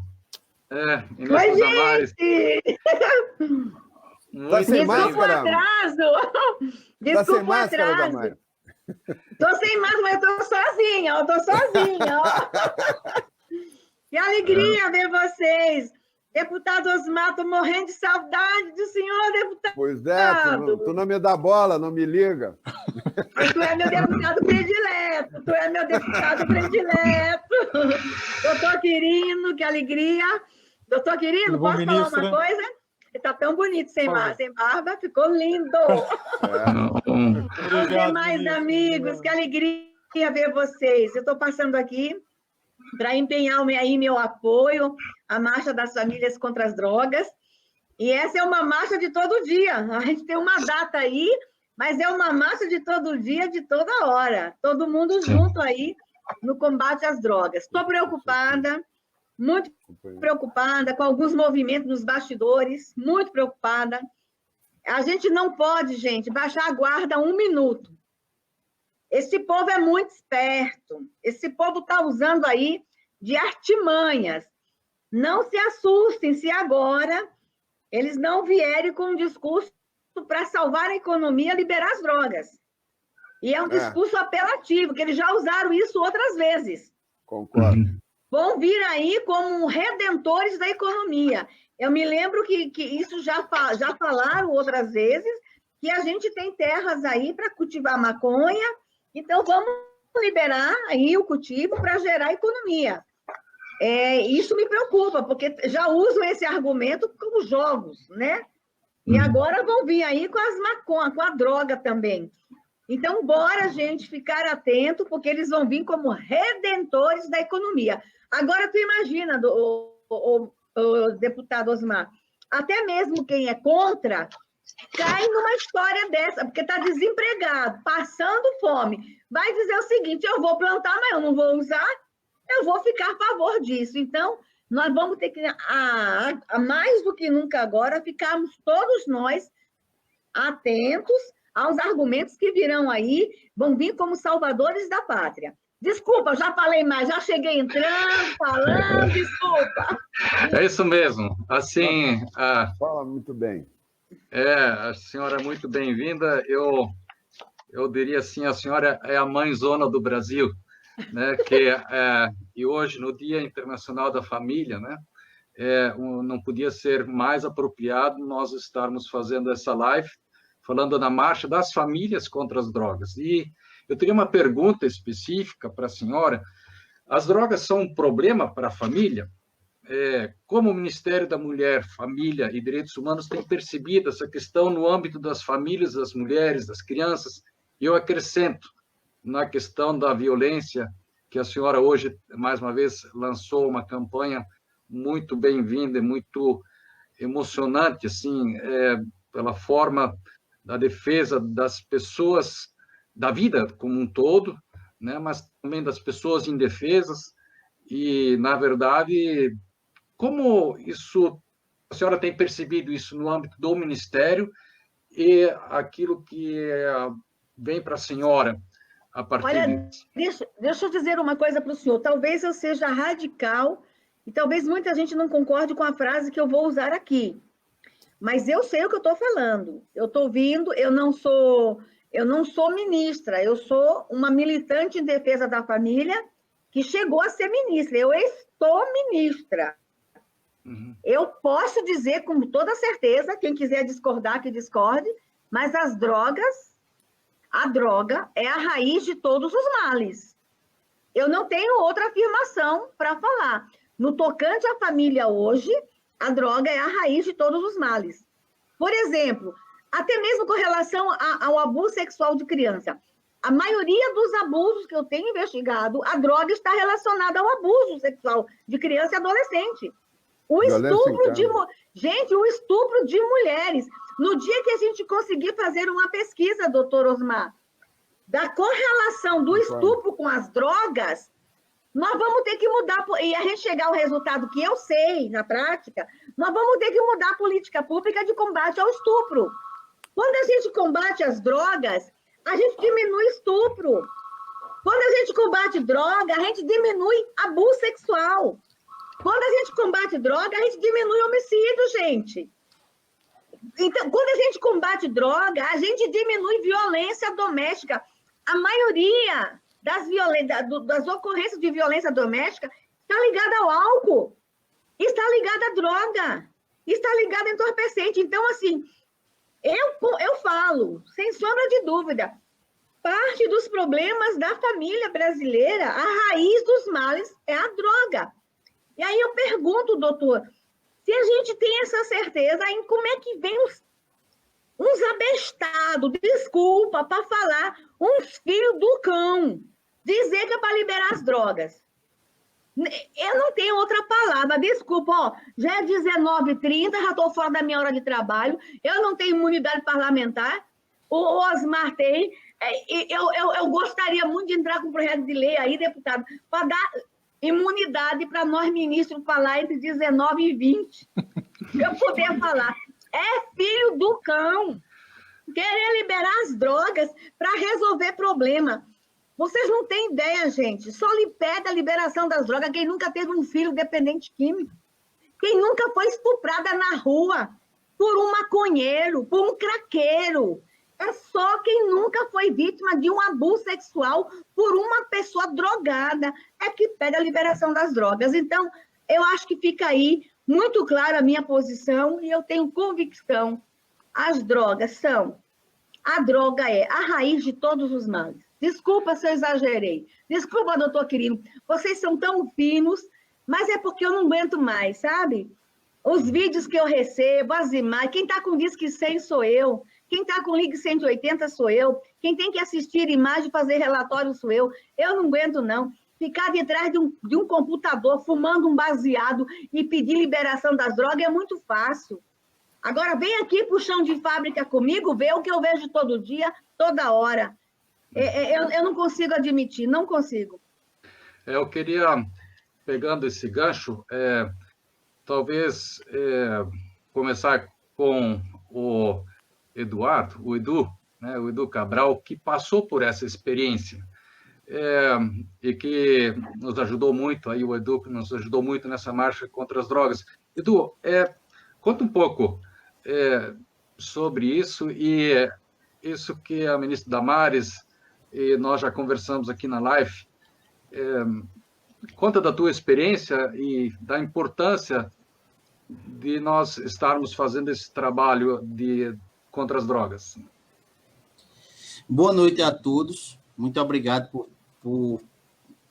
Inês Damares. Tá sem máscara? Desculpa o atraso. Tô sem máscara, mas eu tô sozinha, ó. Que alegria ver vocês. Deputado Osmar, tô morrendo de saudade do senhor, deputado. Pois é, tu não me dá bola, não me liga. Mas tu é meu deputado predileto. Doutor Quirino, que alegria. Doutor Quirino, posso falar uma coisa? Ele tá tão bonito sem barba, ficou lindo. Os demais amigos, que alegria ver vocês. Eu estou passando aqui para empenhar meu apoio à Marcha das Famílias contra as Drogas. E essa é uma marcha de todo dia. A gente tem uma data aí, mas é uma marcha de todo dia, de toda hora. Todo mundo junto aí no combate às drogas. Estou preocupada, muito preocupada com alguns movimentos nos bastidores, muito preocupada. A gente não pode, gente, baixar a guarda 1 minuto. Esse povo é muito esperto. Esse povo está usando aí de artimanhas. Não se assustem se agora eles não vierem com um discurso para salvar a economia, liberar as drogas. E é um discurso apelativo, que eles já usaram isso outras vezes. Concordo. Vão vir aí como redentores da economia. Eu me lembro que isso já falaram outras vezes, que a gente tem terras aí para cultivar maconha, então vamos liberar aí o cultivo para gerar economia. Isso me preocupa, porque já usam esse argumento como jogos, né? E agora vão vir aí com as maconhas, com a droga também. Então, bora, gente, ficar atento, porque eles vão vir como redentores da economia. Agora, tu imagina, o deputado Osmar, até mesmo quem é contra cai numa história dessa, porque está desempregado, passando fome. Vai dizer o seguinte, eu vou plantar, mas eu não vou usar, eu vou ficar a favor disso. Então, nós vamos ter que, mais do que nunca agora, ficarmos todos nós atentos aos argumentos que virão aí, vão vir como salvadores da pátria. Desculpa, já falei mais, já cheguei entrando, falando, desculpa. É isso mesmo. Assim, Fala muito bem. A senhora é muito bem-vinda. Eu diria assim, a senhora é a mãezona do Brasil, né? E hoje, no Dia Internacional da Família, né? Não podia ser mais apropriado nós estarmos fazendo essa live, falando da marcha das famílias contra as drogas. E eu teria uma pergunta específica para a senhora. As drogas são um problema para a família? Como o Ministério da Mulher, Família e Direitos Humanos tem percebido essa questão no âmbito das famílias, das mulheres, das crianças? E eu acrescento, na questão da violência, que a senhora hoje, mais uma vez, lançou uma campanha muito bem-vinda, muito emocionante, assim, pela forma da defesa das pessoas, da vida como um todo, né, mas também das pessoas indefesas, E, na verdade, como isso, a senhora tem percebido isso no âmbito do Ministério e aquilo que vem para a senhora a partir Olha, disso? deixa eu dizer uma coisa para o senhor. Talvez eu seja radical e talvez muita gente não concorde com a frase que eu vou usar aqui. Mas eu sei o que eu estou falando. Eu estou vindo, eu não sou ministra, eu sou uma militante em defesa da família que chegou a ser ministra. Eu estou ministra. Uhum. Eu posso dizer com toda certeza, quem quiser discordar, que discorde, mas a droga é a raiz de todos os males. Eu não tenho outra afirmação para falar. No tocante à família hoje, a droga é a raiz de todos os males. Por exemplo, até mesmo com relação ao abuso sexual de criança. A maioria dos abusos que eu tenho investigado, a droga está relacionada ao abuso sexual de criança e adolescente. O estupro de mulheres. No dia que a gente conseguir fazer uma pesquisa, doutor Osmar, da correlação do estupro com as drogas, nós vamos ter que mudar, e a gente chegar ao resultado que eu sei, na prática, nós vamos ter que mudar a política pública de combate ao estupro. Quando a gente combate as drogas, a gente diminui estupro. Quando a gente combate droga, a gente diminui abuso sexual. Quando a gente combate droga, a gente diminui homicídio, gente. Então, quando a gente combate droga, a gente diminui violência doméstica. A maioria das ocorrências de violência doméstica está ligada ao álcool, está ligada à droga, está ligada a entorpecente. Então, assim, eu falo, sem sombra de dúvida, parte dos problemas da família brasileira, a raiz dos males é a droga. E aí eu pergunto, doutor, se a gente tem essa certeza, em como é que vem uns abestados, desculpa, para falar, uns filhos do cão, dizer que é para liberar as drogas. Eu não tenho outra palavra, desculpa, ó, já é 19h30, já estou fora da minha hora de trabalho, eu não tenho imunidade parlamentar, o Osmar tem, eu gostaria muito de entrar com um projeto de lei aí, deputado, para dar imunidade para nós ministros falar entre 19 e 20. Eu poder falar. É filho do cão. Querer liberar as drogas para resolver problema. Vocês não têm ideia, gente. Só lhe pede a liberação das drogas quem nunca teve um filho dependente químico. Quem nunca foi estuprada na rua por um maconheiro, por um craqueiro. É só quem nunca foi vítima de um abuso sexual por uma pessoa drogada é que pede a liberação das drogas. Então, eu acho que fica aí muito clara a minha posição e eu tenho convicção. A droga é a raiz de todos os males. Desculpa se eu exagerei. Desculpa, doutor Quirino. Vocês são tão finos, mas é porque eu não aguento mais, sabe? Os vídeos que eu recebo, as imagens, quem está com Disque 100 sou eu. Quem está com Ligue 180 sou eu. Quem tem que assistir imagem e fazer relatório sou eu. Eu não aguento, não. Ficar detrás de um computador, fumando um baseado e pedir liberação das drogas é muito fácil. Agora, vem aqui para o chão de fábrica comigo, vê o que eu vejo todo dia, toda hora. Eu não consigo admitir, não consigo. Eu queria, pegando esse gancho, talvez começar com o Eduardo, o Edu Cabral, que passou por essa experiência e que nos ajudou muito, aí o Edu nos ajudou muito nessa marcha contra as drogas. Edu, conta um pouco sobre isso e isso que a ministra Damares e nós já conversamos aqui na live. Conta da tua experiência e da importância de nós estarmos fazendo esse trabalho contra as drogas. Boa noite a todos. Muito obrigado por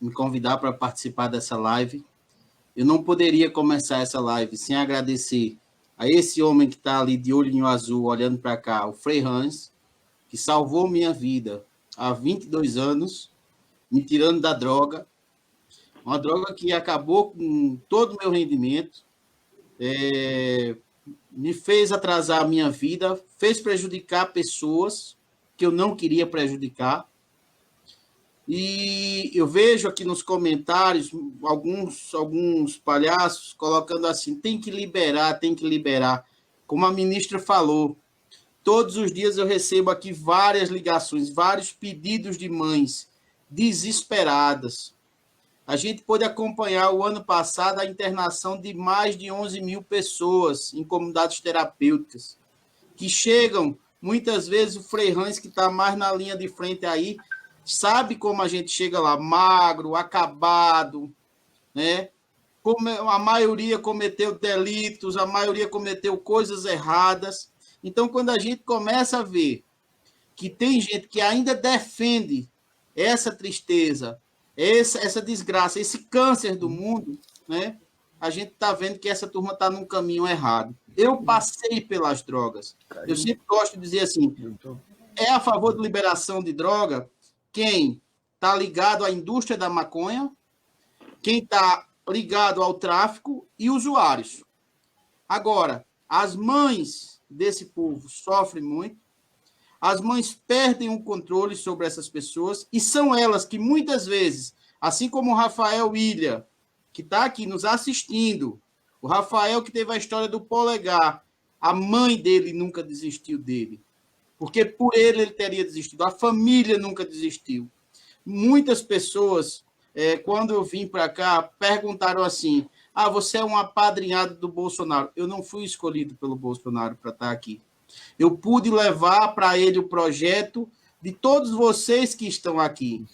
me convidar para participar dessa live. Eu não poderia começar essa live sem agradecer a esse homem que está ali de olhinho azul, olhando para cá, o Frei Hans, que salvou minha vida há 22 anos, me tirando da droga. Uma droga que acabou com todo o meu rendimento, me fez atrasar a minha vida, fez prejudicar pessoas que eu não queria prejudicar. E eu vejo aqui nos comentários alguns palhaços colocando assim, tem que liberar, tem que liberar. Como a ministra falou, todos os dias eu recebo aqui várias ligações, vários pedidos de mães desesperadas. A gente pôde acompanhar o ano passado a internação de mais de 11 mil pessoas em comunidades terapêuticas, que chegam, muitas vezes o Frei Hans, que está mais na linha de frente aí, sabe como a gente chega lá, magro, acabado, né? Como a maioria cometeu delitos, a maioria cometeu coisas erradas. Então, quando a gente começa a ver que tem gente que ainda defende essa tristeza, essa desgraça, esse câncer do mundo, né? A gente está vendo que essa turma está num caminho errado. Eu passei pelas drogas. Eu sempre gosto de dizer assim, é a favor da liberação de droga quem está ligado à indústria da maconha, quem está ligado ao tráfico e usuários. Agora, as mães desse povo sofrem muito, as mães perdem o controle sobre essas pessoas e são elas que muitas vezes, assim como o Rafael Ilha, que está aqui nos assistindo, o Rafael que teve a história do polegar, a mãe dele nunca desistiu dele, porque por ele teria desistido, a família nunca desistiu. Muitas pessoas, quando eu vim para cá, perguntaram assim, você é um apadrinhado do Bolsonaro. Eu não fui escolhido pelo Bolsonaro para estar aqui. Eu pude levar para ele o projeto de todos vocês que estão aqui.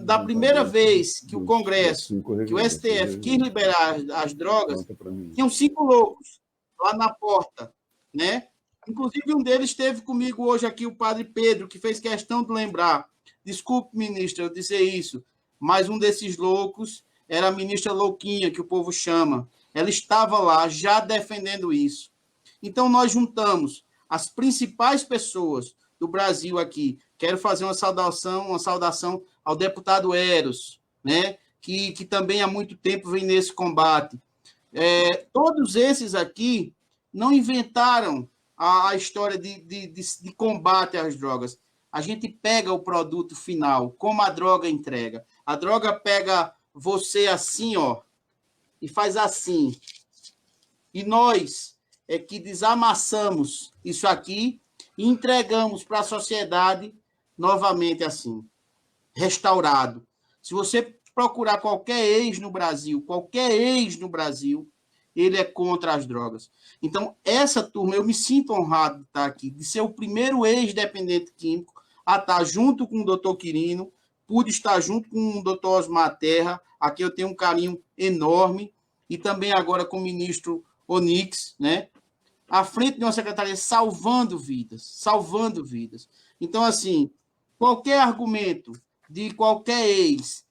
Da primeira vez que o Congresso, que o STF quis liberar as drogas, tinham 5 loucos lá na porta, né? Inclusive, um deles esteve comigo hoje aqui, o padre Pedro, que fez questão de lembrar. Desculpe, ministra, eu dizer isso, mas um desses loucos era a ministra Louquinha, que o povo chama. Ela estava lá já defendendo isso. Então, nós juntamos as principais pessoas do Brasil aqui. Quero fazer uma saudação ao deputado Eros, né? que também há muito tempo vem nesse combate. Todos esses aqui não inventaram a história de combate às drogas. A gente pega o produto final, como a droga entrega. A droga pega você assim, ó, e faz assim. E nós é que desamassamos isso aqui e entregamos para a sociedade novamente assim, restaurado. Se você procurar qualquer ex no Brasil, ele é contra as drogas. Então, essa turma, eu me sinto honrado de estar aqui, de ser o primeiro ex-dependente químico a estar junto com o doutor Quirino, pude estar junto com o doutor Osmar Terra, a quem eu tenho um carinho enorme, e também agora com o ministro Onyx, né? À frente de uma secretaria salvando vidas. Então, assim, qualquer argumento de qualquer ex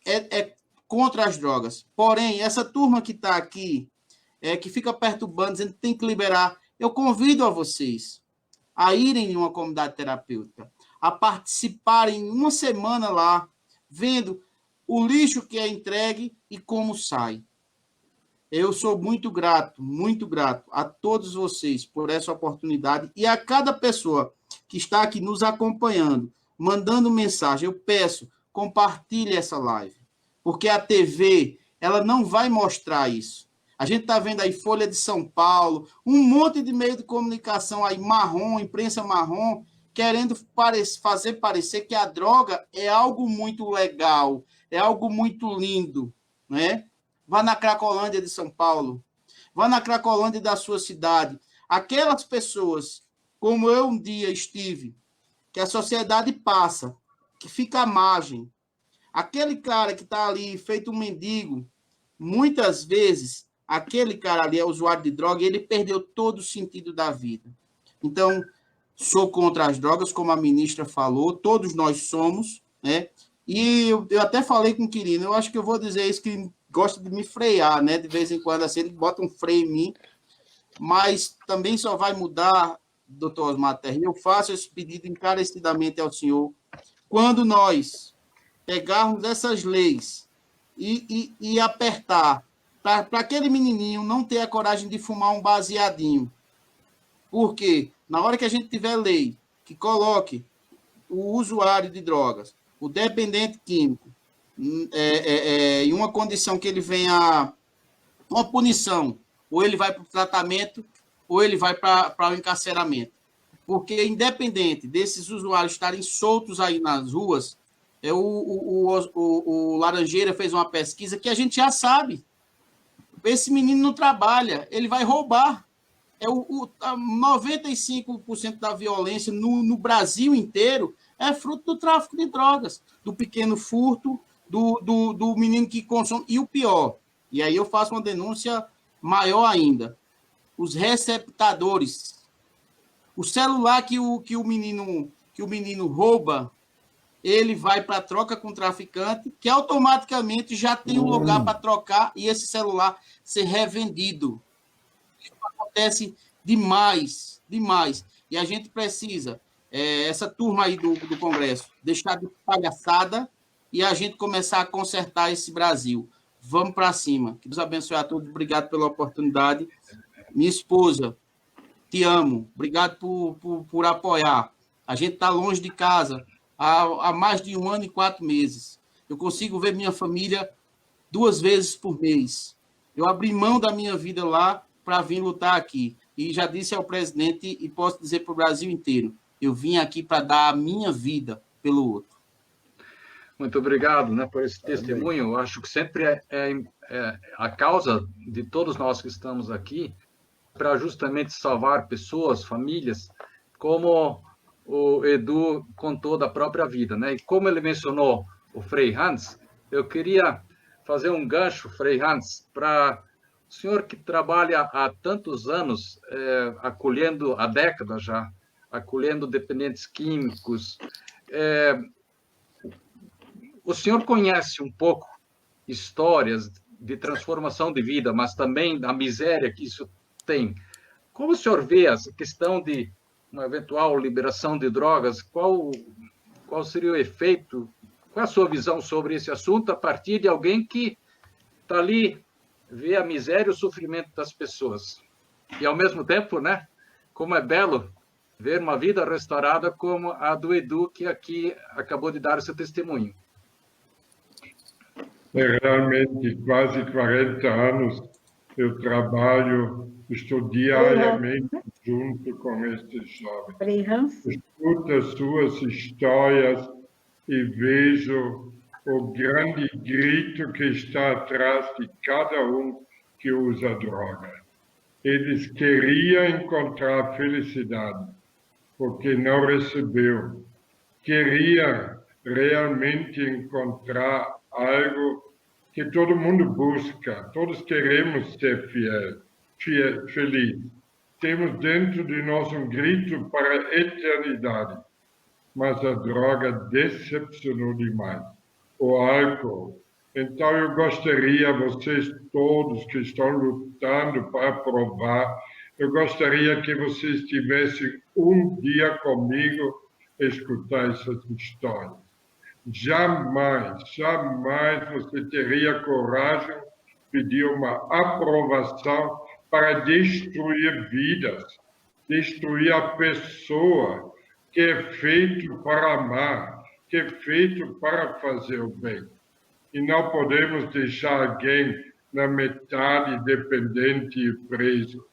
é contra as drogas. Porém, essa turma que está aqui, que fica perturbando, dizendo que tem que liberar, eu convido a vocês a irem em uma comunidade terapêutica, a participarem uma semana lá, vendo o lixo que é entregue e como sai. Eu sou muito grato a todos vocês por essa oportunidade e a cada pessoa que está aqui nos acompanhando, mandando mensagem. Eu peço, compartilhe essa live, porque a TV, ela não vai mostrar isso. A gente está vendo aí Folha de São Paulo, um monte de meio de comunicação aí marrom, imprensa marrom, querendo fazer parecer que a droga é algo muito legal, é algo muito lindo, né? Vá na Cracolândia de São Paulo, vá na Cracolândia da sua cidade. Aquelas pessoas, como eu um dia estive, que a sociedade passa, que fica à margem. Aquele cara que está ali, feito um mendigo, muitas vezes, aquele cara ali é usuário de droga e ele perdeu todo o sentido da vida. Então, sou contra as drogas, como a ministra falou, todos nós somos, né? E eu até falei com o Quirino, eu acho que eu vou dizer isso, que gosta de me frear, né? De vez em quando, assim, ele bota um freio em mim, mas também só vai mudar, doutor Osmar Terra, eu faço esse pedido encarecidamente ao senhor, quando nós pegarmos essas leis e apertar, para aquele menininho não ter a coragem de fumar um baseadinho, porque na hora que a gente tiver lei que coloque o usuário de drogas o dependente químico, em uma condição que ele venha uma punição, ou ele vai para o tratamento, ou ele vai para o encarceramento. Porque, independente desses usuários estarem soltos aí nas ruas, o Laranjeira fez uma pesquisa que a gente já sabe. Esse menino não trabalha, ele vai roubar. 95% da violência no Brasil inteiro é fruto do tráfico de drogas, do pequeno furto, do menino que consome. E o pior, e aí eu faço uma denúncia maior ainda, os receptadores. O celular que o menino rouba, ele vai para a troca com o traficante, que automaticamente já tem um lugar para trocar e esse celular ser revendido. Isso acontece demais. E a gente precisa, essa turma aí do Congresso, deixar de palhaçada e a gente começar a consertar esse Brasil. Vamos para cima. Que Deus abençoe a todos. Obrigado pela oportunidade. Minha esposa, te amo. Obrigado por apoiar. A gente está longe de casa há mais de 1 ano e 4 meses. Eu consigo ver minha família 2 vezes por mês. Eu abri mão da minha vida lá para vir lutar aqui. E já disse ao presidente, e posso dizer para o Brasil inteiro, eu vim aqui para dar a minha vida pelo outro. Muito obrigado, né, por esse testemunho. Eu acho que sempre é a causa de todos nós que estamos aqui para justamente salvar pessoas, famílias, como o Edu contou da própria vida, né? E como ele mencionou o Frei Hans, eu queria fazer um gancho, Frei Hans, para o senhor que trabalha há tantos anos, acolhendo, há décadas já, acolhendo dependentes químicos. O senhor conhece um pouco histórias de transformação de vida, mas também da miséria que isso tem. Como o senhor vê essa questão de uma eventual liberação de drogas? Qual seria o efeito? Qual a sua visão sobre esse assunto a partir de alguém que está ali, vê a miséria e o sofrimento das pessoas? E, ao mesmo tempo, né, como é belo ver uma vida restaurada como a do Edu, que aqui acabou de dar esse testemunho. Realmente, quase 40 anos eu trabalho, estou diariamente junto com estes jovens. Escuto as suas histórias e vejo o grande grito que está atrás de cada um que usa droga. Eles queriam encontrar felicidade, porque não recebeu. Queria realmente encontrar algo que todo mundo busca. Todos queremos ser feliz. Temos dentro de nós um grito para a eternidade, mas a droga decepcionou demais. O álcool. Então, eu gostaria, vocês todos que estão lutando para provar, eu gostaria que vocês tivessem um dia comigo a escutar essas histórias. Jamais você teria coragem de pedir uma aprovação para destruir vidas, destruir a pessoa que é feito para amar, que é feito para fazer o bem. E não podemos deixar alguém na metade dependente e preso.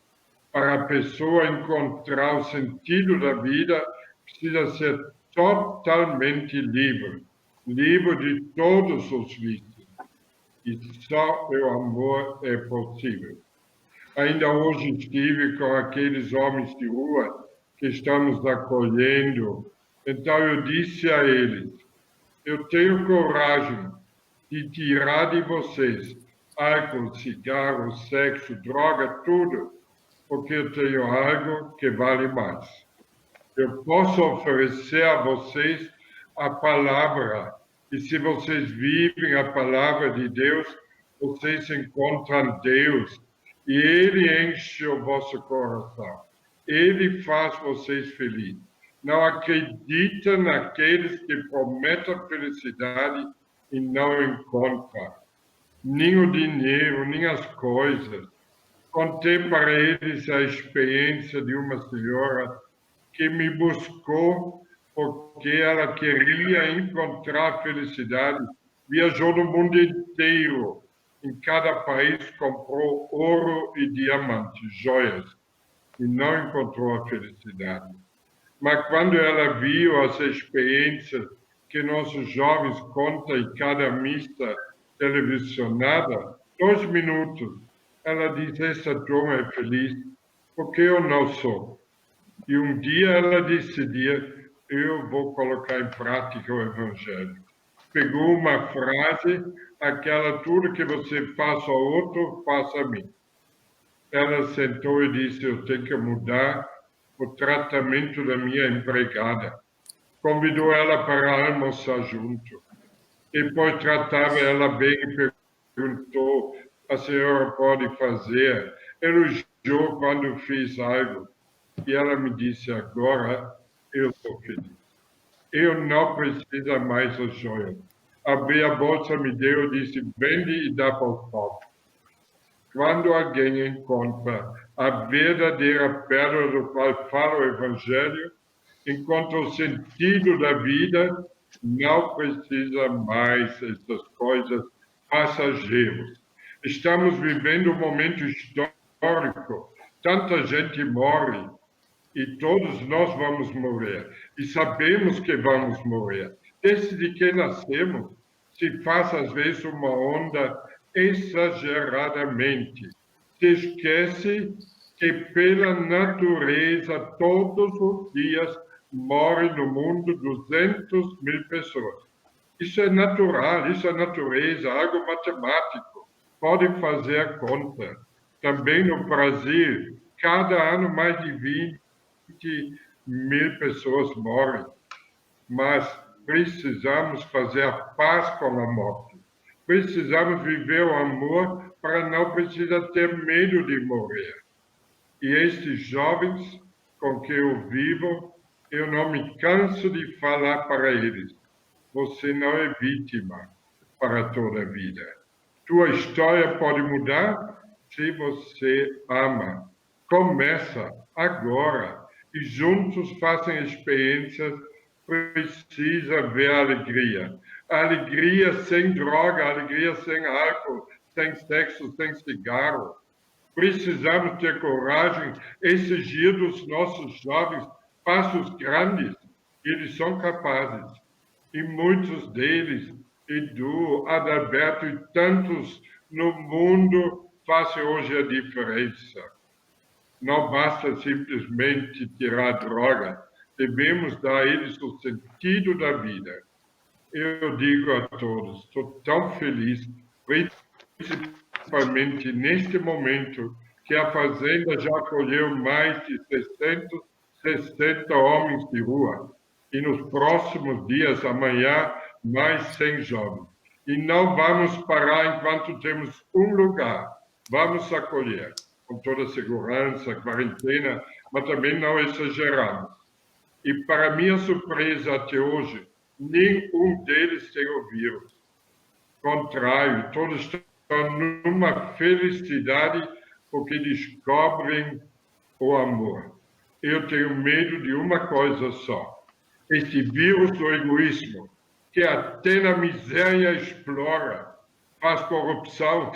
Para a pessoa encontrar o sentido da vida, precisa ser totalmente livre de todos os vícios. E só o amor é possível. Ainda hoje estive com aqueles homens de rua que estamos acolhendo. Então eu disse a eles, eu tenho coragem de tirar de vocês álcool, cigarro, sexo, droga, tudo, porque eu tenho algo que vale mais. Eu posso oferecer a vocês a palavra, e se vocês vivem a palavra de Deus, vocês encontram Deus, e Ele enche o vosso coração. Ele faz vocês felizes. Não acredita naqueles que prometem felicidade e não encontram. Nem o dinheiro, nem as coisas. Contei para eles a experiência de uma senhora que me buscou porque ela queria encontrar felicidade. Viajou no mundo inteiro. Em cada país comprou ouro e diamantes, joias, e não encontrou a felicidade. Mas quando ela viu as experiências que nossos jovens contam em cada missa televisionada, 2 minutos, ela diz: essa turma é feliz, porque eu não sou. E um dia ela decidiu: eu vou colocar em prática o Evangelho. Pegou uma frase, aquela: tudo que você faça ao outro, faça a mim. Ela sentou e disse: eu tenho que mudar o tratamento da minha empregada. Convidou ela para almoçar junto. Depois tratava ela bem e perguntou: a senhora pode fazer? Elogiou quando fiz algo. E ela me disse: agora eu sou feliz. Eu não preciso mais das joias. Abri a bolsa, me deu, disse: vende e dá para os pobres. Quando alguém encontra a verdadeira pérola do qual fala o Evangelho, encontra o sentido da vida, não precisa mais essas coisas passageiras. Estamos vivendo um momento histórico. Tanta gente morre e todos nós vamos morrer. E sabemos que vamos morrer. Desde que nascemos, se faz às vezes uma onda exageradamente. Se esquece que pela natureza todos os dias morrem no mundo 200.000 pessoas. Isso é natural, isso é natureza, algo matemático. Pode fazer a conta. Também no Brasil, cada ano mais de 20.000 pessoas morrem. Mas precisamos fazer a paz com a morte. Precisamos viver o amor para não precisar ter medo de morrer. E estes jovens com que eu vivo, eu não me canso de falar para eles: você não é vítima para toda a vida. Tua história pode mudar se você ama. Começa agora e juntos façam experiências. Precisa ver a alegria. A alegria sem droga, a alegria sem álcool, sem sexo, sem cigarro. Precisamos ter coragem, exigir dos nossos jovens passos grandes. Eles são capazes. E muitos deles, Edu, Adalberto e tantos no mundo, fazem hoje a diferença. Não basta simplesmente tirar droga. Devemos dar a eles o sentido da vida. Eu digo a todos, estou tão feliz, principalmente neste momento, que a Fazenda já acolheu mais de 660 homens de rua. E nos próximos dias, amanhã, mais 100 jovens. E não vamos parar enquanto temos um lugar. Vamos acolher, com toda a segurança, quarentena, mas também não exageramos. E, para minha surpresa, até hoje, nenhum deles tem o vírus. Contrário, todos estão numa felicidade porque descobrem o amor. Eu tenho medo de uma coisa só: esse vírus do egoísmo, que até na miséria explora, faz corrupção,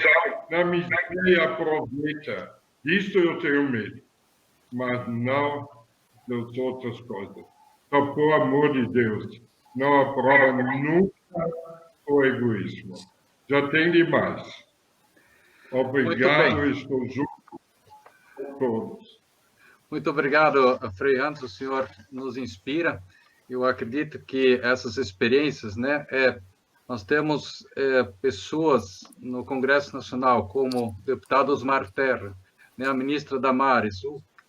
na miséria aproveita. Disso eu tenho medo, mas não das outras coisas. Só por amor de Deus, não aprova nunca o egoísmo. Já tem demais. Obrigado, estou junto com todos. Muito obrigado, Frei Hans, o senhor nos inspira. Eu acredito que essas experiências, né, nós temos pessoas no Congresso Nacional, como o deputado Osmar Terra, né, a ministra Damares,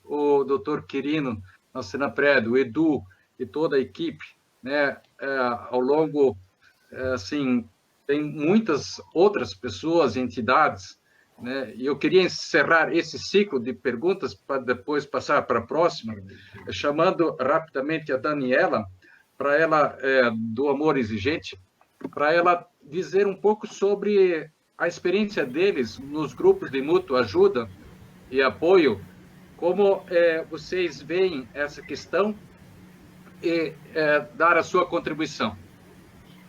o doutor Quirino, na Senapred, o Edu e toda a equipe, né, ao longo, assim, tem muitas outras pessoas e entidades, né, e eu queria encerrar esse ciclo de perguntas para depois passar para a próxima, chamando rapidamente a Daniela, para ela, do Amor Exigente, para ela dizer um pouco sobre a experiência deles nos grupos de mútua ajuda e apoio, como vocês veem essa questão dar a sua contribuição.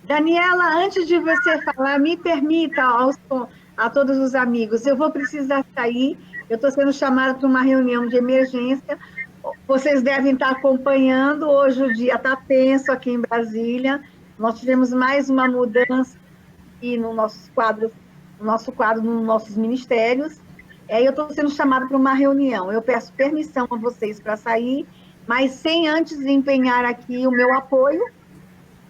Daniela, antes de você falar, me permita a todos os amigos, eu vou precisar sair, eu estou sendo chamada para uma reunião de emergência, vocês devem estar acompanhando, hoje o dia está tenso aqui em Brasília, nós tivemos mais uma mudança aqui no nosso quadro, nos nossos ministérios, eu estou sendo chamada para uma reunião, eu peço permissão a vocês para sair, mas sem antes empenhar aqui o meu apoio,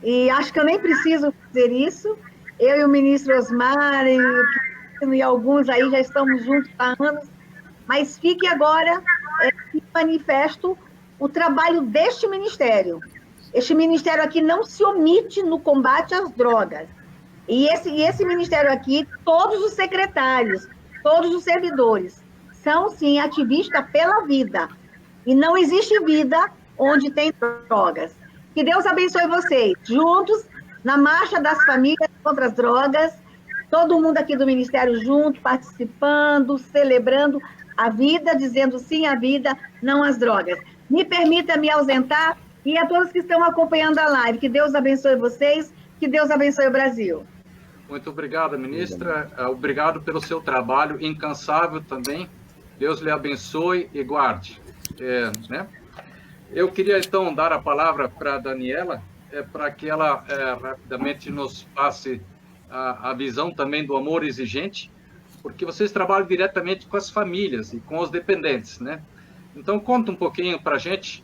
e acho que eu nem preciso fazer isso, eu e o ministro Osmar e alguns aí já estamos juntos há anos, mas fique agora manifesto o trabalho deste ministério. Este ministério aqui não se omite no combate às drogas. E esse ministério aqui, todos os secretários, todos os servidores, são, sim, ativistas pela vida. E não existe vida onde tem drogas. Que Deus abençoe vocês. Juntos, na marcha das famílias contra as drogas, todo mundo aqui do Ministério junto, participando, celebrando a vida, dizendo sim à vida, não às drogas. Me permita me ausentar e a todos que estão acompanhando a live. Que Deus abençoe vocês, que Deus abençoe o Brasil. Muito obrigado, ministra. Obrigado pelo seu trabalho incansável também. Deus lhe abençoe e guarde. Eu queria, então, dar a palavra para a Daniela, para que ela rapidamente nos passe a visão também do amor exigente, porque vocês trabalham diretamente com as famílias e com os dependentes, né? Então, conta um pouquinho para a gente,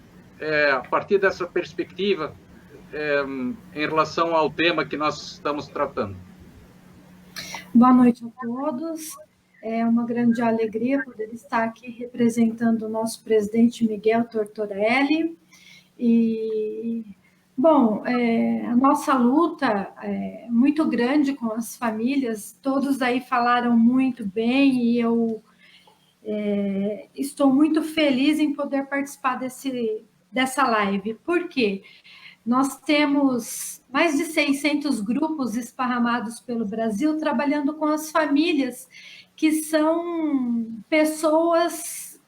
a partir dessa perspectiva, em relação ao tema que nós estamos tratando. Boa noite a todos. É uma grande alegria poder estar aqui representando o nosso presidente Miguel Tortorelli. E, bom, a nossa luta é muito grande com as famílias, todos aí falaram muito bem e eu estou muito feliz em poder participar dessa live. Por quê? Nós temos mais de 600 grupos esparramados pelo Brasil trabalhando com as famílias que são pessoas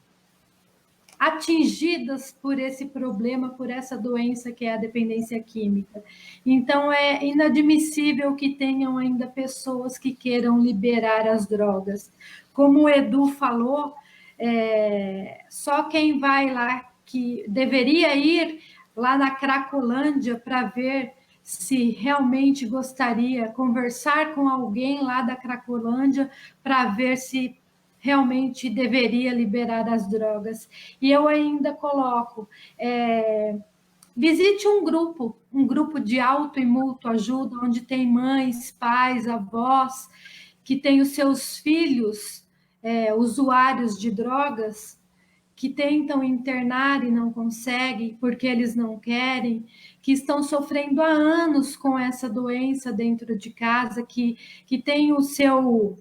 atingidas por esse problema, por essa doença que é a dependência química. Então, é inadmissível que tenham ainda pessoas que queiram liberar as drogas. Como o Edu falou, só quem vai lá, que deveria ir lá na Cracolândia para ver se realmente gostaria, conversar com alguém lá da Cracolândia para ver se realmente deveria liberar as drogas. E eu ainda coloco, visite um grupo de auto e mútua ajuda, onde tem mães, pais, avós, que têm os seus filhos usuários de drogas, que tentam internar e não conseguem porque eles não querem, que estão sofrendo há anos com essa doença dentro de casa, que tem o seu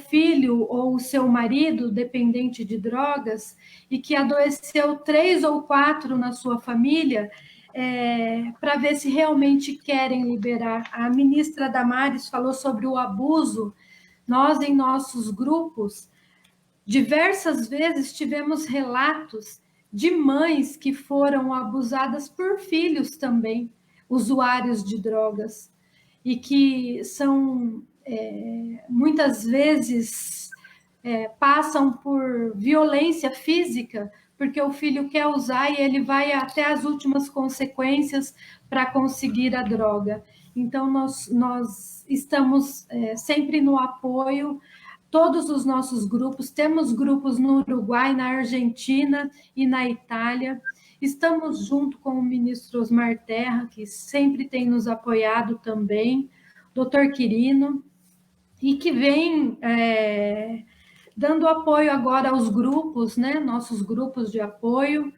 filho ou o seu marido dependente de drogas e que adoeceu 3 ou 4 na sua família, para ver se realmente querem liberar. A ministra Damares falou sobre o abuso. Nós, em nossos grupos, diversas vezes tivemos relatos de mães que foram abusadas por filhos também, usuários de drogas, e que são, muitas vezes, passam por violência física, porque o filho quer usar e ele vai até as últimas consequências para conseguir a droga. Então, nós estamos sempre no apoio. Todos os nossos grupos, temos grupos no Uruguai, na Argentina e na Itália. Estamos junto com o ministro Osmar Terra, que sempre tem nos apoiado também, doutor Quirino, e que vem dando apoio agora aos grupos, né, nossos grupos de apoio.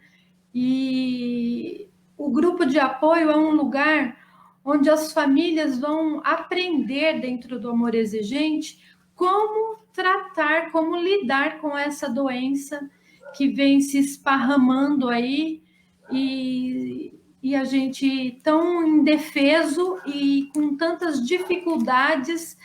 E o grupo de apoio é um lugar onde as famílias vão aprender, dentro do amor exigente, como tratar, como lidar com essa doença que vem se esparramando aí e a gente tão indefeso e com tantas dificuldades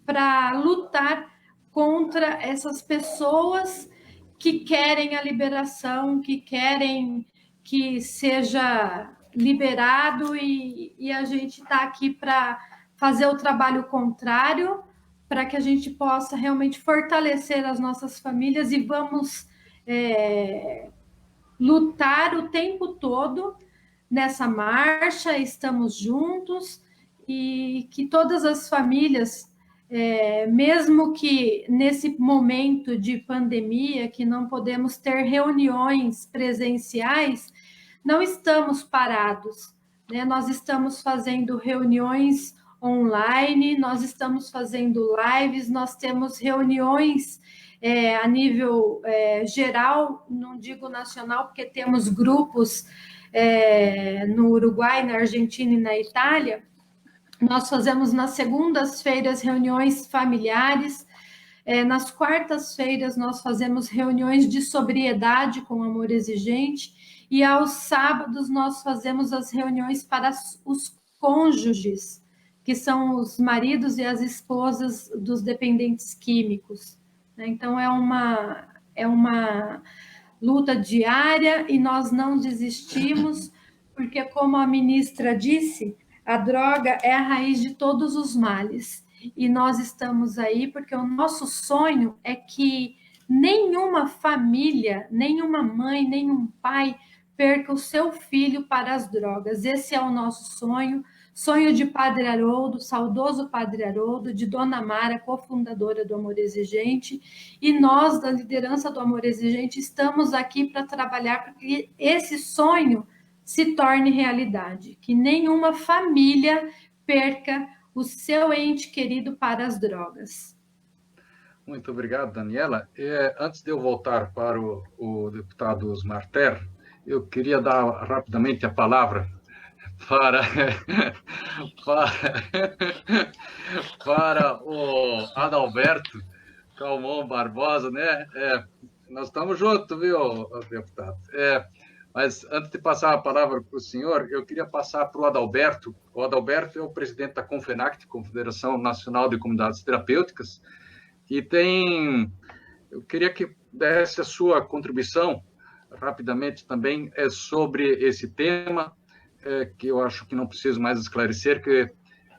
para lutar contra essas pessoas que querem a liberação, que querem que seja liberado e a gente está aqui para fazer o trabalho contrário, para que a gente possa realmente fortalecer as nossas famílias e vamos lutar o tempo todo nessa marcha, estamos juntos e que todas as famílias, mesmo que nesse momento de pandemia, que não podemos ter reuniões presenciais, não estamos parados, né? Nós estamos fazendo reuniões online, nós estamos fazendo lives, nós temos reuniões a nível geral, não digo nacional, porque temos grupos no Uruguai, na Argentina e na Itália. Nós fazemos nas segundas-feiras reuniões familiares, nas quartas-feiras nós fazemos reuniões de sobriedade com amor exigente, e aos sábados nós fazemos as reuniões para os cônjuges, que são os maridos e as esposas dos dependentes químicos. Então, é uma luta diária e nós não desistimos, porque, como a ministra disse, a droga é a raiz de todos os males. E nós estamos aí porque o nosso sonho é que nenhuma família, nenhuma mãe, nenhum pai perca o seu filho para as drogas. Esse é o nosso sonho. Sonho de Padre Haroldo, saudoso Padre Haroldo, de Dona Mara, cofundadora do Amor Exigente, e nós, da liderança do Amor Exigente, estamos aqui para trabalhar para que esse sonho se torne realidade, que nenhuma família perca o seu ente querido para as drogas. Muito obrigado, Daniela. Antes de eu voltar para o deputado Osmar Terra, eu queria dar rapidamente a palavra para o Adalberto Calmon Barbosa, né? Nós estamos juntos, viu, deputado? Mas antes de passar a palavra para o senhor, eu queria passar para o Adalberto. O Adalberto é o presidente da CONFENACT, Confederação Nacional de Comunidades Terapêuticas, e eu queria que desse a sua contribuição rapidamente também sobre esse tema, que eu acho que não preciso mais esclarecer, que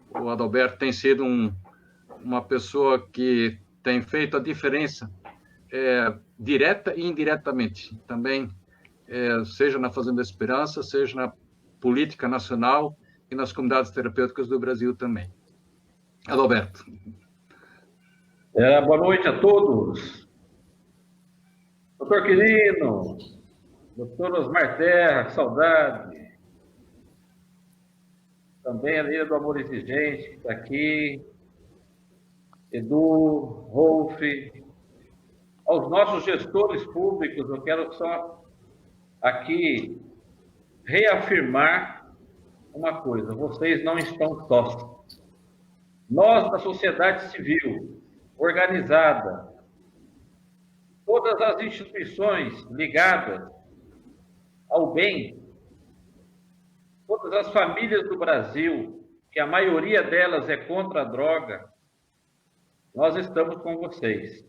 o Adalberto tem sido uma pessoa que tem feito a diferença direta e indiretamente, também, seja na Fazenda Esperança, seja na política nacional e nas comunidades terapêuticas do Brasil também. Adalberto. Boa noite a todos. Doutor Quirino, doutor Osmar Terra, saudade. Também a líder do Amor Exigente, que está aqui. Edu, Rolf. Aos nossos gestores públicos, eu quero só aqui reafirmar uma coisa: vocês não estão sós. Nós, da sociedade civil, organizada, todas as instituições ligadas ao bem, todas as famílias do Brasil, que a maioria delas é contra a droga, nós estamos com vocês.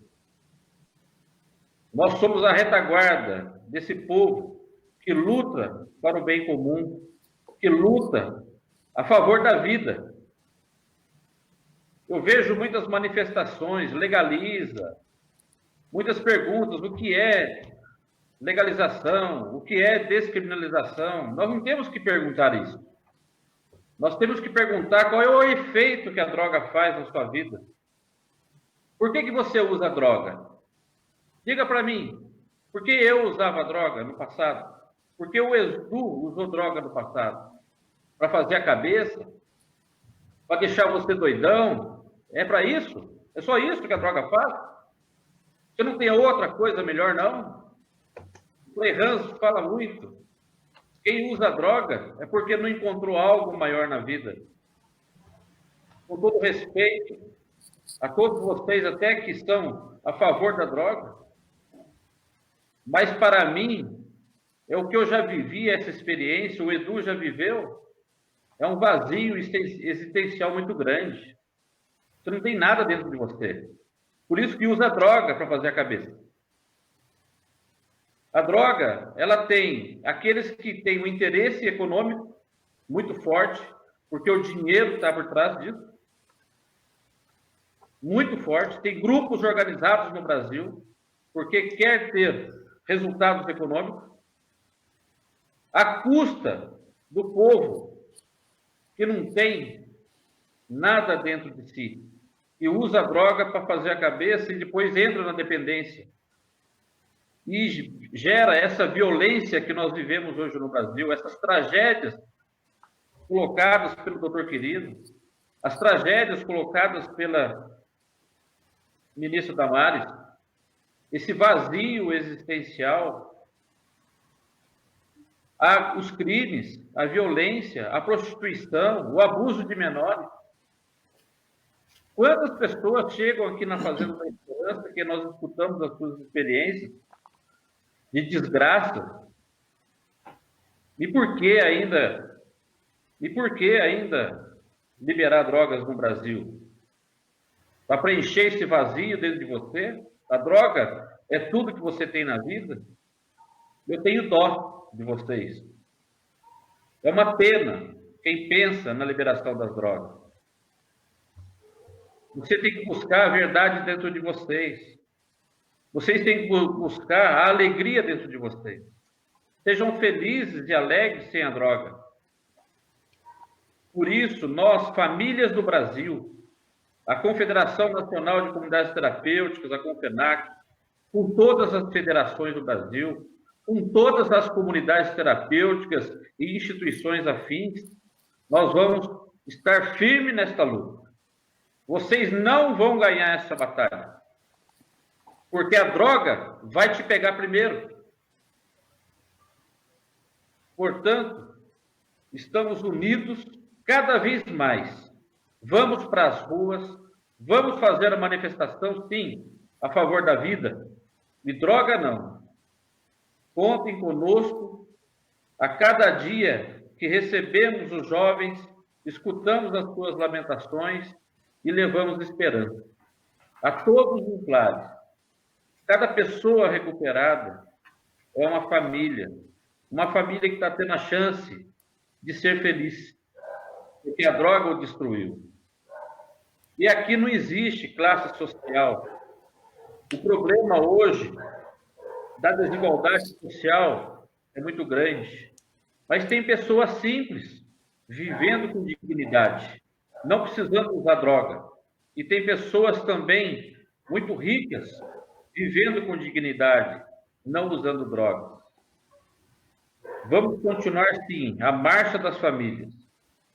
Nós somos a retaguarda desse povo que luta para o bem comum, que luta a favor da vida. Eu vejo muitas manifestações, legaliza, muitas perguntas, o que é legalização, o que é descriminalização. Nós não temos que perguntar isso. Nós temos que perguntar qual é o efeito que a droga faz na sua vida. Por que você usa droga? Diga para mim, por que eu usava droga no passado? Por que o Edu usou droga no passado? Para fazer a cabeça? Para deixar você doidão? É para isso? É só isso que a droga faz? Você não tem outra coisa melhor, não? O Frei Hans fala muito. Quem usa droga é porque não encontrou algo maior na vida. Com todo respeito a todos vocês, até que estão a favor da droga, mas para mim, é o que eu já vivi, essa experiência, o Edu já viveu, é um vazio existencial muito grande. Você não tem nada dentro de você. Por isso que usa droga para fazer a cabeça. A droga, ela tem aqueles que têm um interesse econômico muito forte, porque o dinheiro está por trás disso, muito forte. Tem grupos organizados no Brasil, porque quer ter resultados econômicos, à custa do povo que não tem nada dentro de si, e usa a droga para fazer a cabeça e depois entra na dependência. E gera essa violência que nós vivemos hoje no Brasil, essas tragédias colocadas pelo doutor Quirino, as tragédias colocadas pela ministra Damares, esse vazio existencial, os crimes, a violência, a prostituição, o abuso de menores. Quantas pessoas chegam aqui na Fazenda da Esperança, que nós escutamos as suas experiências de desgraça? E por que ainda liberar drogas no Brasil? Para preencher esse vazio dentro de você? A droga é tudo que você tem na vida? Eu tenho dó de vocês. É uma pena quem pensa na liberação das drogas. Você tem que buscar a verdade dentro de vocês. Vocês têm que buscar a alegria dentro de vocês. Sejam felizes e alegres sem a droga. Por isso, nós, famílias do Brasil, a Confederação Nacional de Comunidades Terapêuticas, a CONFENAC, com todas as federações do Brasil, com todas as comunidades terapêuticas e instituições afins, nós vamos estar firmes nesta luta. Vocês não vão ganhar essa batalha, porque a droga vai te pegar primeiro. Portanto, estamos unidos cada vez mais. Vamos para as ruas, vamos fazer a manifestação, sim, a favor da vida, e droga não. Contem conosco. A cada dia que recebemos os jovens, escutamos as suas lamentações e levamos esperança. A todos os lares. Cada pessoa recuperada é uma família que está tendo a chance de ser feliz, porque a droga o destruiu. E aqui não existe classe social. O problema hoje da desigualdade social é muito grande, mas tem pessoas simples, vivendo com dignidade, não precisando usar droga. E tem pessoas também muito ricas, vivendo com dignidade, não usando droga. Vamos continuar, sim, a marcha das famílias,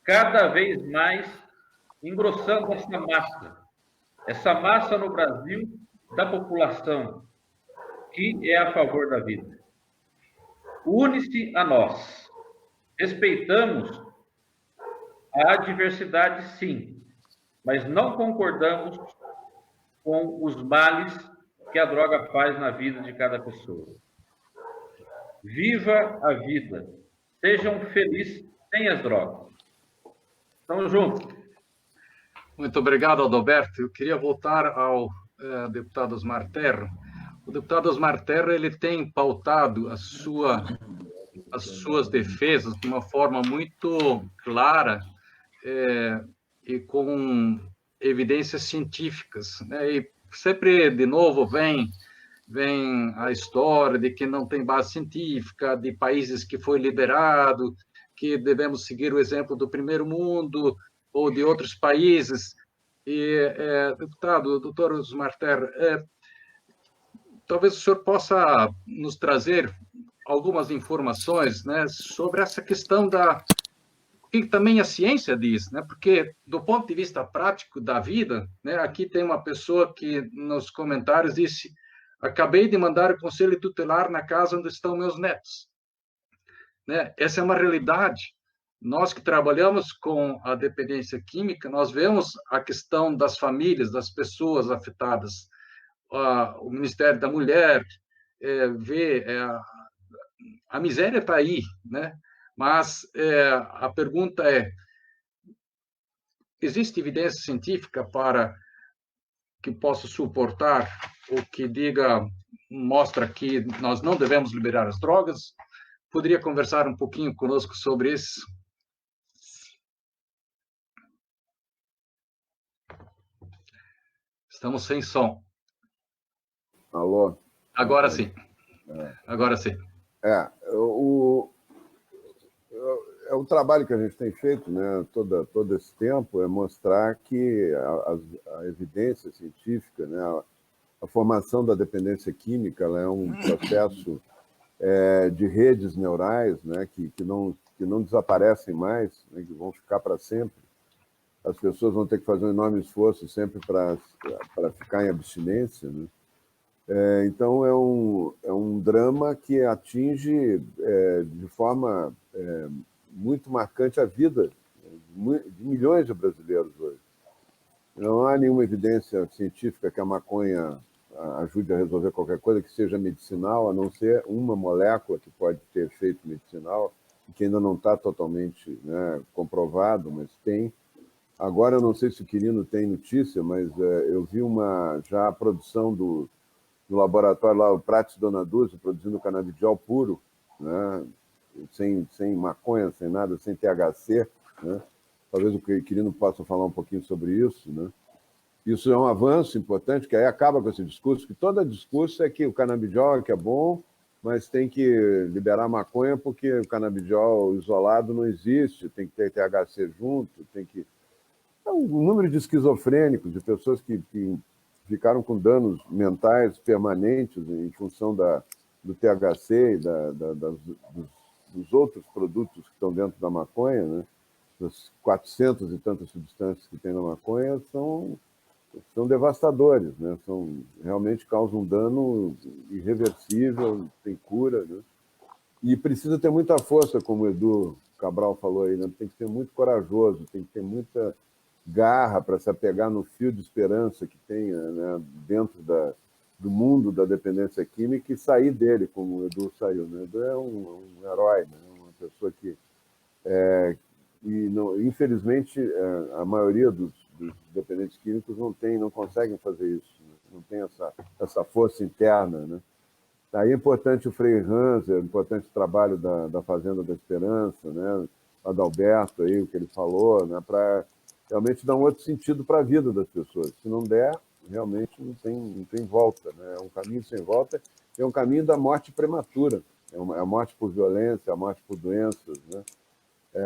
cada vez mais engrossando essa massa no Brasil da população que é a favor da vida. Une-se a nós. Respeitamos a diversidade, sim, mas não concordamos com os males que a droga faz na vida de cada pessoa. Viva a vida. Sejam felizes sem as drogas. Estamos juntos. Muito obrigado, Adalberto. Eu queria voltar ao deputado Osmar Terra. O deputado Osmar Terra, ele tem pautado as suas defesas de uma forma muito clara e com evidências científicas, né? E sempre, de novo, vem a história de que não tem base científica, de países que foi liberado, que devemos seguir o exemplo do primeiro mundo ou de outros países. E, deputado, doutor Osmar Terra, talvez o senhor possa nos trazer algumas informações, né, sobre essa questão que também a ciência diz, né, porque do ponto de vista prático da vida, né, aqui tem uma pessoa que nos comentários disse: acabei de mandar o conselho tutelar na casa onde estão meus netos. Né? Essa é uma realidade. Nós que trabalhamos com a dependência química, nós vemos a questão das famílias, das pessoas afetadas. O Ministério da Mulher vê a miséria está aí, né? Mas a pergunta é: existe evidência científica para que possa suportar ou que diga mostra que nós não devemos liberar as drogas. Poderia conversar um pouquinho conosco sobre isso? Estamos sem som. Alô? Agora sim. Agora sim. O trabalho que a gente tem feito, né, todo esse tempo é mostrar que a evidência científica, né, a formação da dependência química, ela é um processo de redes neurais, né, que não desaparecem mais, né, que vão ficar para sempre. As pessoas vão ter que fazer um enorme esforço sempre para ficar em abstinência, né? Então, é um drama que atinge de forma muito marcante a vida de milhões de brasileiros hoje. Não há nenhuma evidência científica que a maconha ajude a resolver qualquer coisa que seja medicinal, a não ser uma molécula que pode ter efeito medicinal, que ainda não está totalmente, né, comprovado, mas tem. Agora, eu não sei se o Quirino tem notícia, mas eu vi já a produção do laboratório lá, o Prates Donaduzzi, produzindo canabidiol puro, né, sem maconha, sem nada, sem THC, né? Talvez o Quirino possa falar um pouquinho sobre isso, né? Isso é um avanço importante, que aí acaba com esse discurso, que todo discurso é que o canabidiol é que é bom, mas tem que liberar maconha porque o canabidiol isolado não existe, tem que ter THC junto, tem que... O número de esquizofrênicos, de pessoas que ficaram com danos mentais permanentes em função do THC e dos outros produtos que estão dentro da maconha, né? Das 400 e tantas substâncias que tem na maconha, são devastadores, né? Realmente causam um dano irreversível, tem cura, né? E precisa ter muita força, como o Edu Cabral falou aí, né? Tem que ser muito corajoso, tem que ter muita garra para se apegar no fio de esperança que tem, né, dentro do mundo da dependência química e sair dele, como o Edu saiu, né? O Edu é um herói, né? Uma pessoa que... infelizmente, a maioria dos dependentes químicos não conseguem fazer isso, né? Não tem essa força interna, né? Aí é importante o Frei Hanser, é importante o trabalho da Fazenda da Esperança, né? Adalberto, aí, o que ele falou, né? Para realmente dar um outro sentido para a vida das pessoas. Se não der, realmente não tem volta, né? É um caminho sem volta, é um caminho da morte prematura, é a morte por violência, a morte por doenças, né?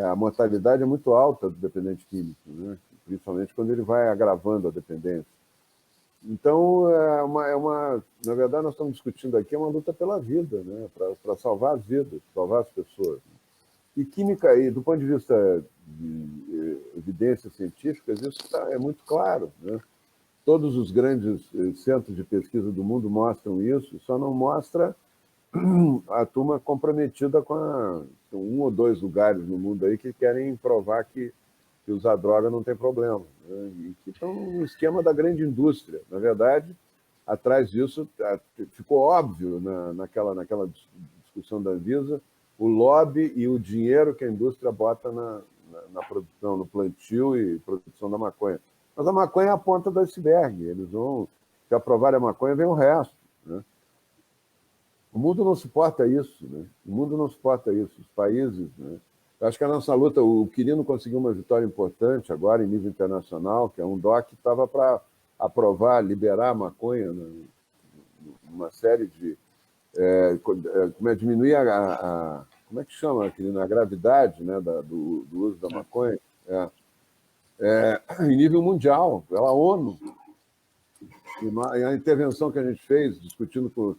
A mortalidade é muito alta do dependente químico, né? Principalmente quando ele vai agravando a dependência. Então, na verdade, nós estamos discutindo aqui uma luta pela vida, né? Para salvar as vidas, salvar as pessoas. E química, aí, do ponto de vista de evidências científicas, isso é muito claro, né? Todos os grandes centros de pesquisa do mundo mostram isso, só não mostra a turma comprometida com um ou dois lugares no mundo aí que querem provar que usar droga não tem problema, né? E que estão no esquema da grande indústria. Na verdade, atrás disso, ficou óbvio naquela discussão da Anvisa, o lobby e o dinheiro que a indústria bota na produção, no plantio e produção da maconha. Mas a maconha é a ponta do iceberg. Eles vão, se aprovarem a maconha, vem o resto, né? O mundo não suporta isso, né? O mundo não suporta isso. Os países, né? Eu acho que a nossa luta, o Quirino conseguiu uma vitória importante agora em nível internacional, que é um DOC que estava para aprovar, liberar a maconha, né? Uma série de... diminuir como é que chama, Quirino? A gravidade, né, do uso da maconha em nível mundial, pela ONU. E a intervenção que a gente fez, discutindo com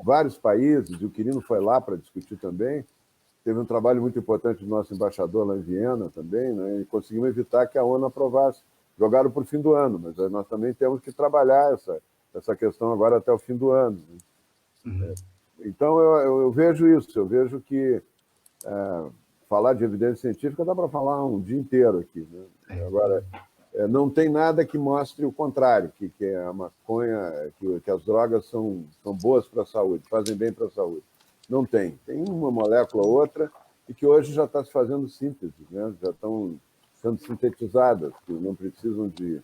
vários países, e o Quirino foi lá para discutir também, teve um trabalho muito importante do nosso embaixador lá em Viena também, né, e conseguimos evitar que a ONU aprovasse. Jogaram para o fim do ano, mas nós também temos que trabalhar essa questão agora até o fim do ano, né? Uhum. Então, eu vejo isso, eu vejo que falar de evidência científica dá para falar um dia inteiro aqui, né? Agora, não tem nada que mostre o contrário, que a maconha, que as drogas são boas para a saúde, fazem bem para a saúde. Não tem. Tem uma molécula ou outra, e que hoje já está se fazendo síntese, né? Já estão sendo sintetizadas, que não precisam de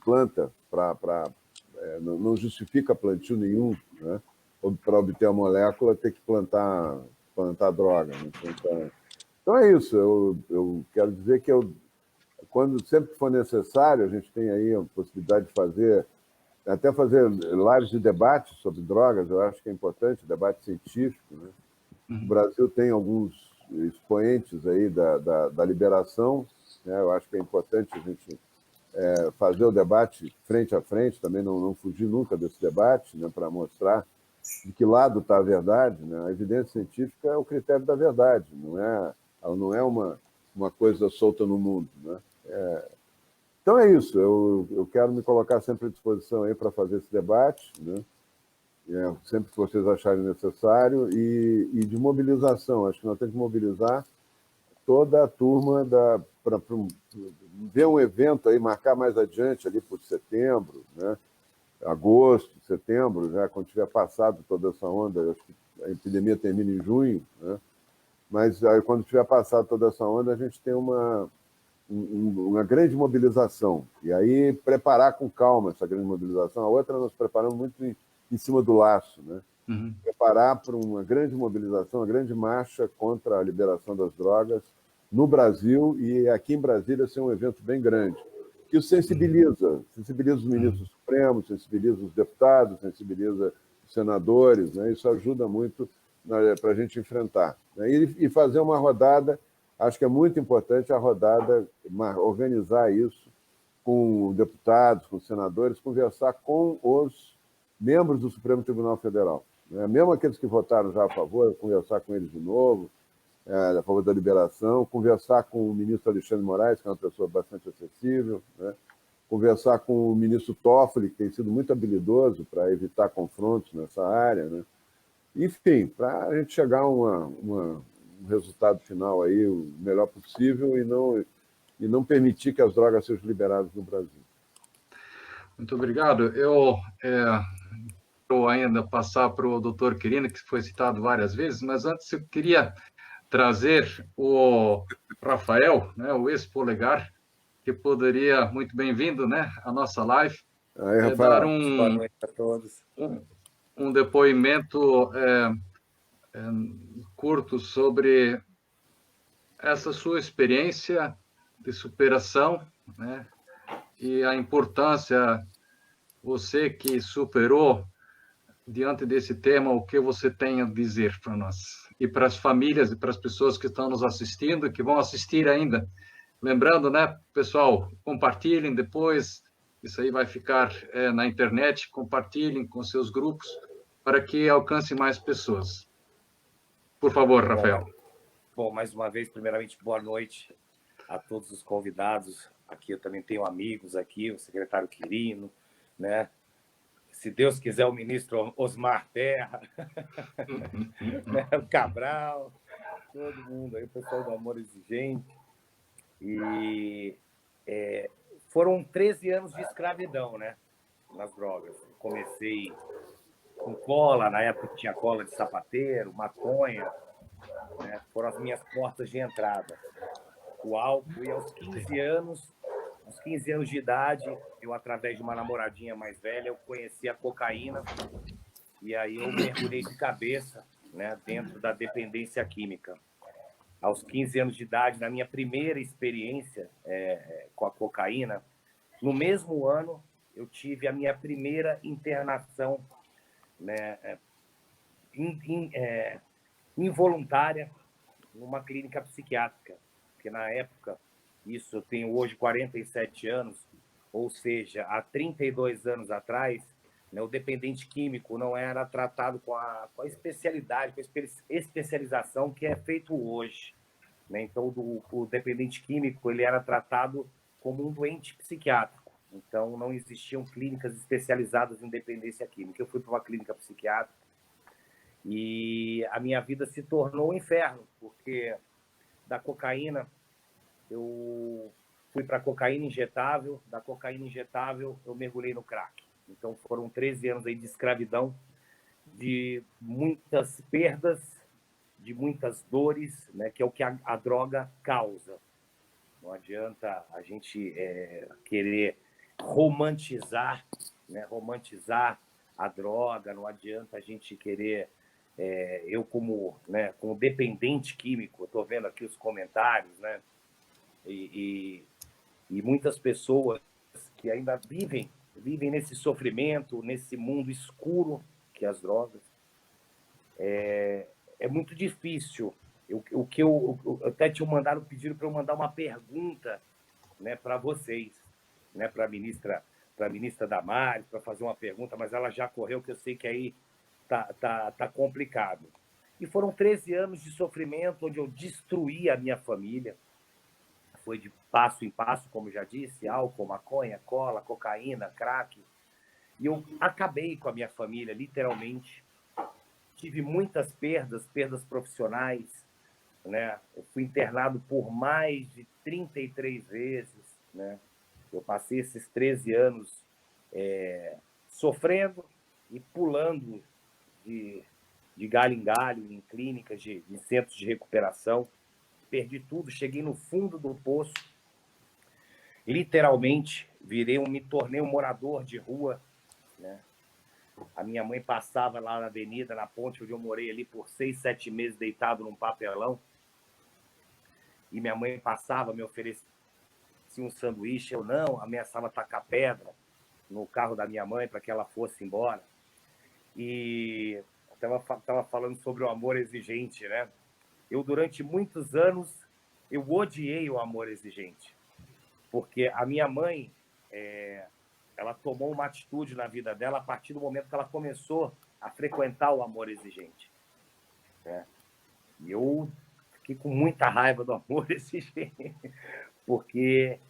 planta para não justifica plantio nenhum, né? Para obter a molécula, ter que plantar droga. Né? Então é isso. Eu quero dizer que quando sempre que for necessário, a gente tem aí a possibilidade de fazer lives de debate sobre drogas. Eu acho que é importante, debate científico. Né? O Brasil tem alguns expoentes aí da liberação. Né? Eu acho que é importante a gente fazer o debate frente a frente, também não fugir nunca desse debate, né? Para mostrar de que lado está a verdade. Né? A evidência científica é o critério da verdade, ela não é uma coisa solta no mundo. Né? Então é isso, eu quero me colocar sempre à disposição aí para fazer esse debate, né? Sempre que vocês acharem necessário, e de mobilização. Acho que nós temos que mobilizar toda a turma para ver um evento aí, marcar mais adiante ali por setembro, né? Agosto, setembro, já quando tiver passado toda essa onda. Acho que a epidemia termina em junho, né? Mas aí, quando tiver passado toda essa onda, a gente tem uma grande mobilização. E aí preparar com calma essa grande mobilização. A outra nós preparamos muito em cima do laço, né? Preparar para uma grande mobilização, uma grande marcha contra a liberação das drogas no Brasil, e aqui em Brasília ser um evento bem grande, que sensibiliza os ministros supremos, sensibiliza os deputados, sensibiliza os senadores, né? Isso ajuda muito para a gente enfrentar. Né? E fazer uma rodada, acho que é muito importante a rodada, organizar isso com deputados, com senadores, conversar com os membros do Supremo Tribunal Federal. Né? Mesmo aqueles que votaram já a favor, conversar com eles de novo, a favor da liberação, conversar com o ministro Alexandre de Moraes, que é uma pessoa bastante acessível, né? Conversar com o ministro Toffoli, que tem sido muito habilidoso para evitar confrontos nessa área, né? Enfim, para a gente chegar a um resultado final aí o melhor possível e não permitir que as drogas sejam liberadas no Brasil. Muito obrigado. Eu vou ainda passar para o doutor Quirino, que foi citado várias vezes, mas antes eu queria trazer o Rafael, né, o ex-polegar, que poderia, muito bem-vindo, né, à nossa live, aí, Rafael, dar boa noite a todos. Um depoimento curto sobre essa sua experiência de superação, né, e a importância, você que superou diante desse tema, o que você tem a dizer para nós e para as famílias e para as pessoas que estão nos assistindo e que vão assistir ainda. Lembrando, né, pessoal, compartilhem depois, isso aí vai ficar na internet, compartilhem com seus grupos para que alcance mais pessoas. Por favor, Rafael. Bom, mais uma vez, primeiramente, boa noite a todos os convidados. Aqui eu também tenho amigos aqui, o secretário Quirino, né? Se Deus quiser, o ministro Osmar Terra, né? O Cabral, todo mundo aí, o pessoal do Amor Exigente. E foram 13 anos de escravidão, né? Nas drogas. Comecei com cola, na época tinha cola de sapateiro, maconha, né? Foram as minhas portas de entrada. O álcool, e aos 15 anos de idade, eu, através de uma namoradinha mais velha, eu conheci a cocaína, e aí eu mergulhei de cabeça, né, dentro da dependência química. Aos 15 anos de idade, na minha primeira experiência com a cocaína, no mesmo ano, eu tive a minha primeira internação, né, involuntária numa clínica psiquiátrica, porque na época, isso eu tenho hoje 47 anos, ou seja, há 32 anos atrás, né, o dependente químico não era tratado com a especialidade, com a especialização que é feito hoje. Né? Então, o dependente químico ele era tratado como um doente psiquiátrico. Então, não existiam clínicas especializadas em dependência química. Eu fui para uma clínica psiquiátrica e a minha vida se tornou um inferno, porque da cocaína eu fui para a cocaína injetável, da cocaína injetável eu mergulhei no crack. Então foram 13 anos aí de escravidão, de muitas perdas, de muitas dores, né, que é o que a droga causa. Não adianta a gente querer romantizar né, romantizar a droga, não adianta a gente querer... eu, como dependente químico, estou vendo aqui os comentários, né? E muitas pessoas que ainda vivem nesse sofrimento, nesse mundo escuro que as drogas. É muito difícil. Eu até te mandaram, pediram para eu mandar uma pergunta, né, para vocês, né, para a ministra Damares, para fazer uma pergunta, mas ela já correu, que eu sei que aí tá complicado. E foram 13 anos de sofrimento, onde eu destruí a minha família. Foi de passo em passo, como já disse, álcool, maconha, cola, cocaína, crack. E eu acabei com a minha família, literalmente. Tive muitas perdas profissionais, né? Eu fui internado por mais de 33 vezes, né? Eu passei esses 13 anos sofrendo e pulando de galho em galho, em clínicas, de centros de recuperação. Perdi tudo, cheguei no fundo do poço. Literalmente, me tornei um morador de rua, né? A minha mãe passava lá na avenida, na ponte onde eu morei ali por 6, 7 meses deitado num papelão. E minha mãe passava, me oferecia um sanduíche. Eu não, ameaçava tacar pedra no carro da minha mãe para que ela fosse embora. E estava falando sobre o amor exigente, né? Eu, durante muitos anos, eu odiei o amor exigente. Porque a minha mãe... ela tomou uma atitude na vida dela a partir do momento que ela começou a frequentar o amor exigente, né? E eu fiquei com muita raiva do amor exigente, porque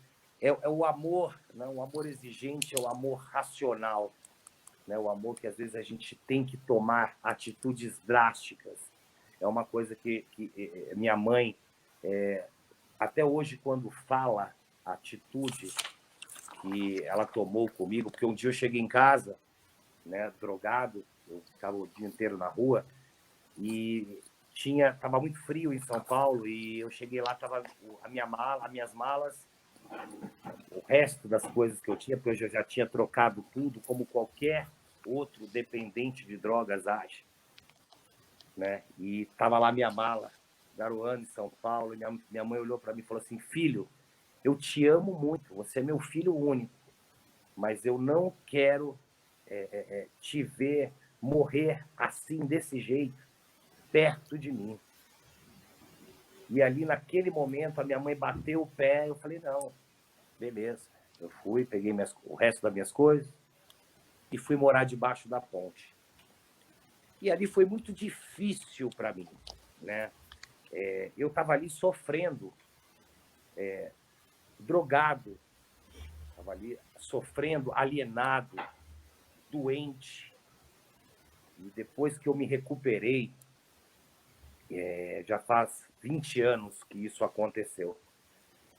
é o amor, né? O amor exigente é o amor racional, né? O amor que às vezes a gente tem que tomar atitudes drásticas. É uma coisa que minha mãe, até hoje, quando fala a atitude que ela tomou comigo, porque um dia eu cheguei em casa, né, drogado, eu ficava o dia inteiro na rua, e estava muito frio em São Paulo, e eu cheguei lá, estava as minhas malas, o resto das coisas que eu tinha, porque eu já tinha trocado tudo, como qualquer outro dependente de drogas age, né? E estava lá minha mala, garoando em São Paulo, e minha mãe olhou para mim e falou assim: filho, eu te amo muito, você é meu filho único, mas eu não quero te ver morrer assim, desse jeito, perto de mim. E ali, naquele momento, a minha mãe bateu o pé, eu falei, não, beleza. Eu fui, peguei o resto das minhas coisas e fui morar debaixo da ponte. E ali foi muito difícil para mim, né? Eu estava ali sofrendo, drogado, estava ali sofrendo, alienado, doente. E depois que eu me recuperei, já faz 20 anos que isso aconteceu.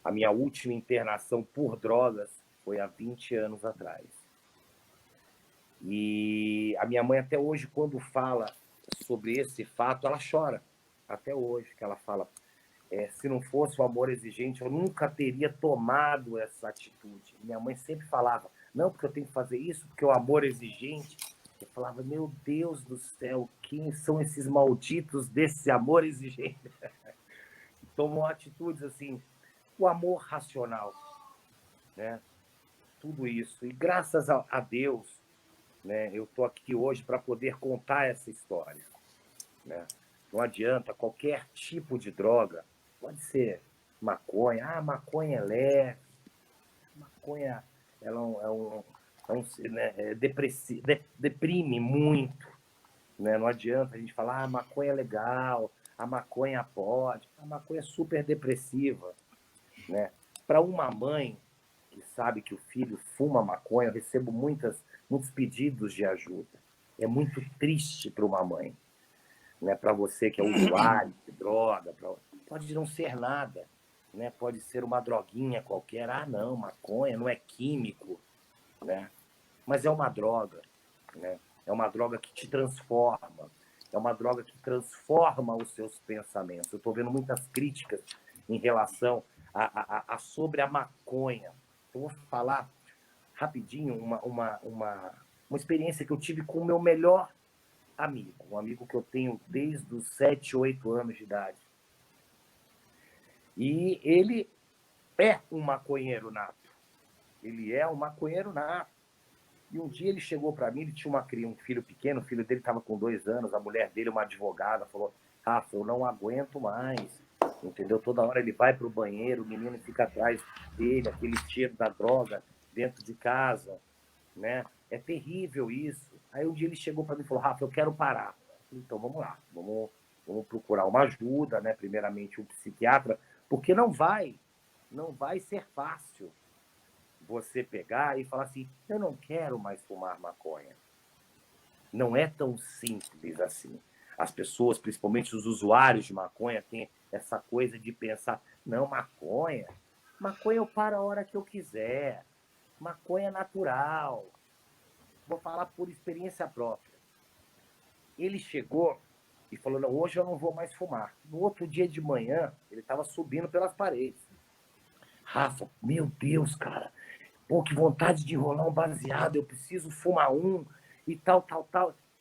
A minha última internação por drogas foi há 20 anos atrás. E a minha mãe, até hoje, quando fala sobre esse fato, ela chora. Até hoje, que ela fala... se não fosse o amor exigente, eu nunca teria tomado essa atitude. Minha mãe sempre falava, não, porque eu tenho que fazer isso, porque o amor exigente. Eu falava, meu Deus do céu, quem são esses malditos desse amor exigente? Tomam atitudes assim, o amor racional, né? Tudo isso. E graças a Deus, né, eu estou aqui hoje para poder contar essa história, né? Não adianta, qualquer tipo de droga, pode ser maconha, maconha é leve, maconha ela deprime muito, né? Não adianta a gente falar, a maconha é legal, a maconha pode, a maconha é super depressiva, né? Para uma mãe que sabe que o filho fuma maconha, eu recebo muitos pedidos de ajuda. É muito triste para uma mãe, né? Para você que é usuário de droga, pode não ser nada, né? Pode ser uma droguinha qualquer. Não, maconha não é químico, né? Mas é uma droga, né? É uma droga que te transforma, é uma droga que transforma os seus pensamentos. Eu estou vendo muitas críticas em relação sobre a maconha. Eu vou falar rapidinho uma experiência que eu tive com o meu melhor amigo, um amigo que eu tenho desde os 7, 8 anos de idade. E ele é um maconheiro nato. Ele é um maconheiro nato. E um dia ele chegou para mim, ele tinha um filho pequeno, o filho dele estava com 2 anos, a mulher dele, uma advogada, falou: Rafa, eu não aguento mais, entendeu? Toda hora ele vai para o banheiro, o menino fica atrás dele, aquele cheiro da droga dentro de casa, né? É terrível isso. Aí um dia ele chegou para mim e falou: Rafa, eu quero parar. Então vamos lá, vamos procurar uma ajuda, né? Primeiramente um psiquiatra, porque não vai ser fácil você pegar e falar assim: eu não quero mais fumar maconha. Não é tão simples assim. As pessoas, principalmente os usuários de maconha, têm essa coisa de pensar: não, maconha eu paro a hora que eu quiser. Maconha é natural. Vou falar por experiência própria. Ele chegou e falou: não, hoje eu não vou mais fumar. No outro dia de manhã, ele estava subindo pelas paredes. Rafa, meu Deus, cara. Pô, que vontade de enrolar um baseado. Eu preciso fumar um e tal.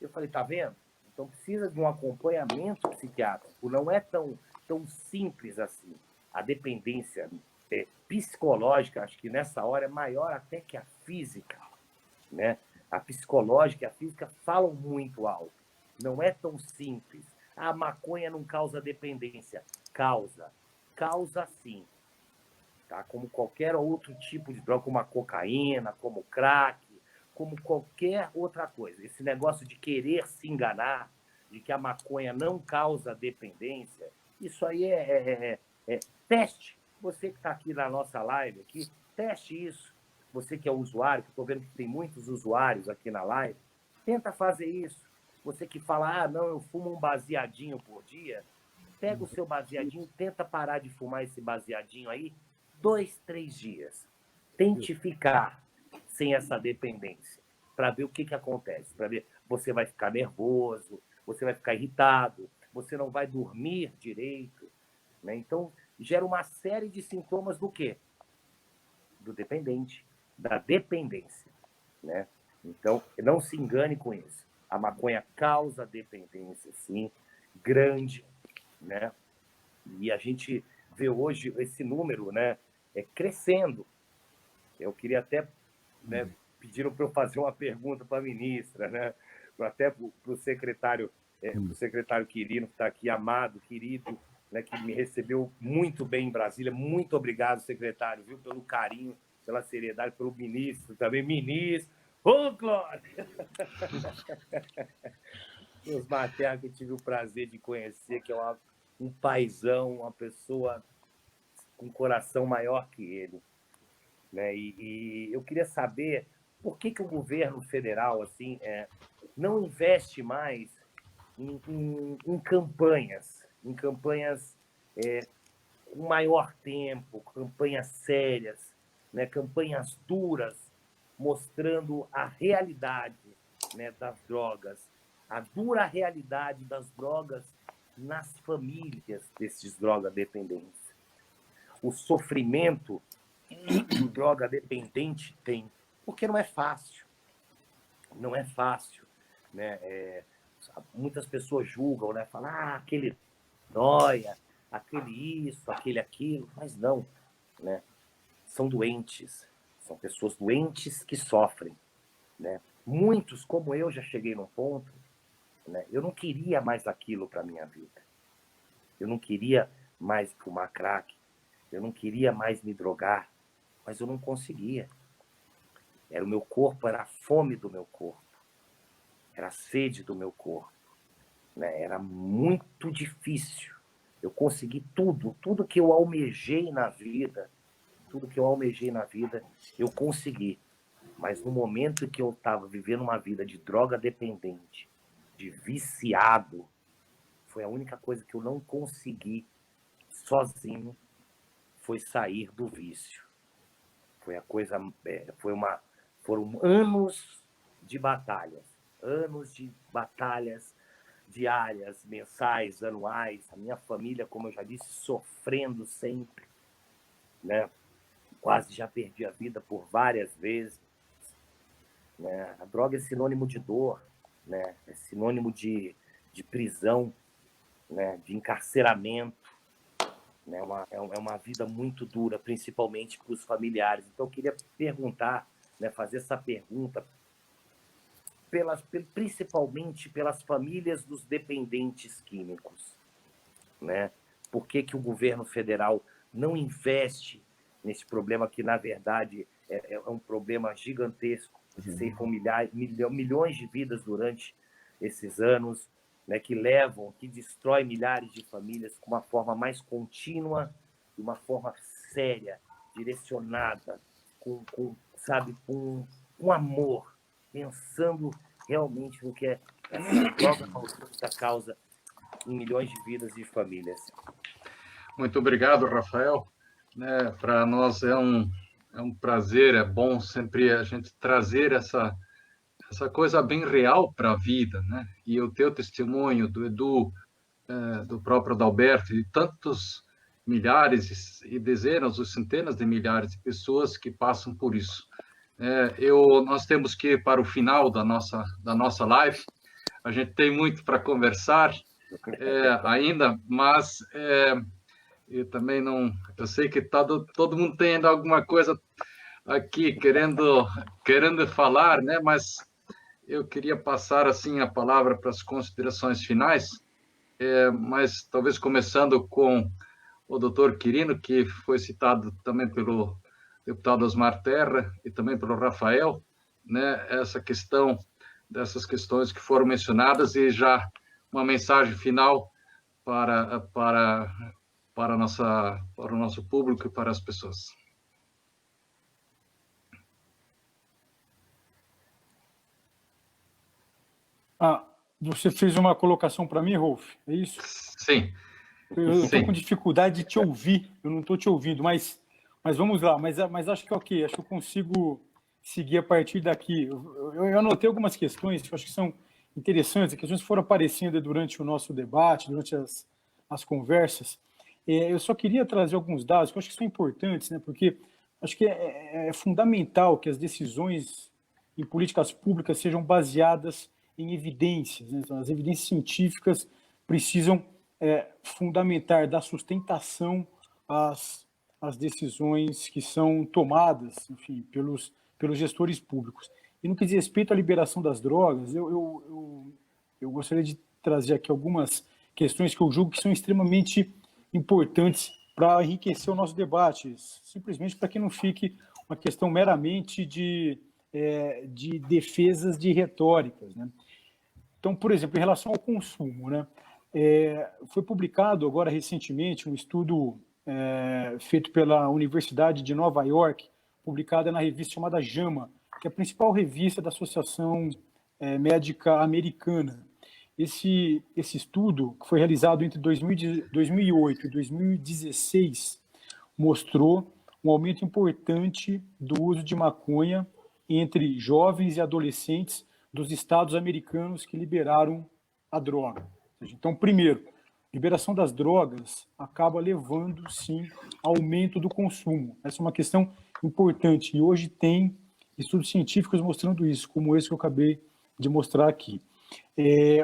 Eu falei: tá vendo? Então precisa de um acompanhamento psiquiátrico. Não é tão simples assim. A dependência psicológica, acho que nessa hora é maior até que a física, né? A psicológica e a física falam muito alto. Não é tão simples. A maconha não causa dependência. Causa sim. Tá? Como qualquer outro tipo de droga, como a cocaína, como o crack, como qualquer outra coisa. Esse negócio de querer se enganar, de que a maconha não causa dependência, isso aí é teste. Você que está aqui na nossa live, aqui, teste isso. Você que é usuário, que estou vendo que tem muitos usuários aqui na live, tenta fazer isso. Você que fala: não, eu fumo um baseadinho por dia, pega o seu baseadinho, tenta parar de fumar esse baseadinho aí 2, 3 dias. Tente ficar sem essa dependência, para ver o que acontece. Para ver, você vai ficar nervoso, você vai ficar irritado, você não vai dormir direito, né? Então, gera uma série de sintomas do quê? Do dependente, da dependência, né? Então, não se engane com isso. A maconha causa dependência, sim, grande, né? E a gente vê hoje esse número, né, crescendo. Eu queria até, né, pediram para eu fazer uma pergunta para a ministra, né, até para o secretário Quirino, que está aqui, amado, querido, né, que me recebeu muito bem em Brasília. Muito obrigado, secretário, viu, pelo carinho, pela seriedade, pelo ministro também. Ministro, ô, Glória! Os Maternos, que eu tive o prazer de conhecer, que é um paizão, uma pessoa com um coração maior que ele, né? E eu queria saber por que o governo federal assim não investe mais em campanhas com maior tempo, campanhas sérias, né? Campanhas duras, mostrando a realidade, né, das drogas, a dura realidade das drogas nas famílias desses drogadependentes. O sofrimento que o drogadependente tem, porque não é fácil. Não é fácil, né? Muitas pessoas julgam, né? Falam: aquele nóia, aquele isso, aquele aquilo, mas não, né? São doentes, são pessoas doentes que sofrem, né? Muitos, como eu, já cheguei num ponto, né? Eu não queria mais aquilo para minha vida. Eu não queria mais fumar crack. Eu não queria mais me drogar, mas eu não conseguia. Era o meu corpo, era a fome do meu corpo, era a sede do meu corpo, né? Era muito difícil. Eu consegui tudo que eu almejei na vida, eu consegui. Mas no momento que eu estava vivendo uma vida de droga dependente, de viciado, foi a única coisa que eu não consegui sozinho, foi sair do vício. Foram anos de batalhas diárias, mensais, anuais. A minha família, como eu já disse, sofrendo sempre, né? Quase já perdi a vida por várias vezes. né? A droga é sinônimo de dor, né? É sinônimo de prisão, né? De encarceramento, né? É uma vida muito dura, principalmente para os familiares. Então, eu queria perguntar, né? Fazer essa pergunta principalmente pelas famílias dos dependentes químicos, né? Por que o governo federal não investe nesse problema que, na verdade, é um problema gigantesco, que ceifam milhões de vidas durante esses anos, né, que destrói milhares de famílias com uma forma mais contínua, de uma forma séria, direcionada, com amor, pensando realmente no que essa droga maldita causa em milhões de vidas e famílias. Muito obrigado, Rafael. Para nós é um prazer, é bom sempre a gente trazer essa coisa bem real para a vida, né? E o teu testemunho, do Edu, do próprio Adalberto, e tantos milhares e dezenas ou centenas de milhares de pessoas que passam por isso. Nós temos que ir para o final da nossa live. A gente tem muito para conversar ainda, mas eu também não... Eu sei que todo mundo tem ainda alguma coisa aqui querendo falar, né? Mas eu queria passar assim a palavra para as considerações finais, mas talvez começando com o doutor Quirino, que foi citado também pelo deputado Osmar Terra e também pelo Rafael, né? Dessas questões que foram mencionadas, e já uma mensagem final para o nosso público e para as pessoas. Você fez uma colocação para mim, Rolf? É isso? Sim. Eu estou com dificuldade de te ouvir, eu não estou te ouvindo, mas vamos lá. Mas acho que é ok, acho que eu consigo seguir a partir daqui. Eu anotei algumas questões que eu acho que são interessantes, questões que foram aparecendo durante o nosso debate, durante as conversas. Eu só queria trazer alguns dados que eu acho que são importantes, né? Porque acho que é fundamental que as decisões em políticas públicas sejam baseadas em evidências, né? Então, as evidências científicas precisam fundamentar, dar sustentação às decisões que são tomadas, enfim, pelos gestores públicos. E no que diz respeito à liberação das drogas, eu gostaria de trazer aqui algumas questões que eu julgo que são extremamente importantes para enriquecer o nosso debate, simplesmente para que não fique uma questão meramente de defesas de retóricas, né? Então, por exemplo, em relação ao consumo, né? Foi publicado agora recentemente um estudo feito pela Universidade de Nova York, publicada na revista chamada JAMA, que é a principal revista da Associação Médica Americana. Esse estudo, que foi realizado entre 2008 e 2016, mostrou um aumento importante do uso de maconha entre jovens e adolescentes dos estados americanos que liberaram a droga. Então, primeiro, liberação das drogas acaba levando, sim, ao aumento do consumo. Essa é uma questão importante, e hoje tem estudos científicos mostrando isso, como esse que eu acabei de mostrar aqui.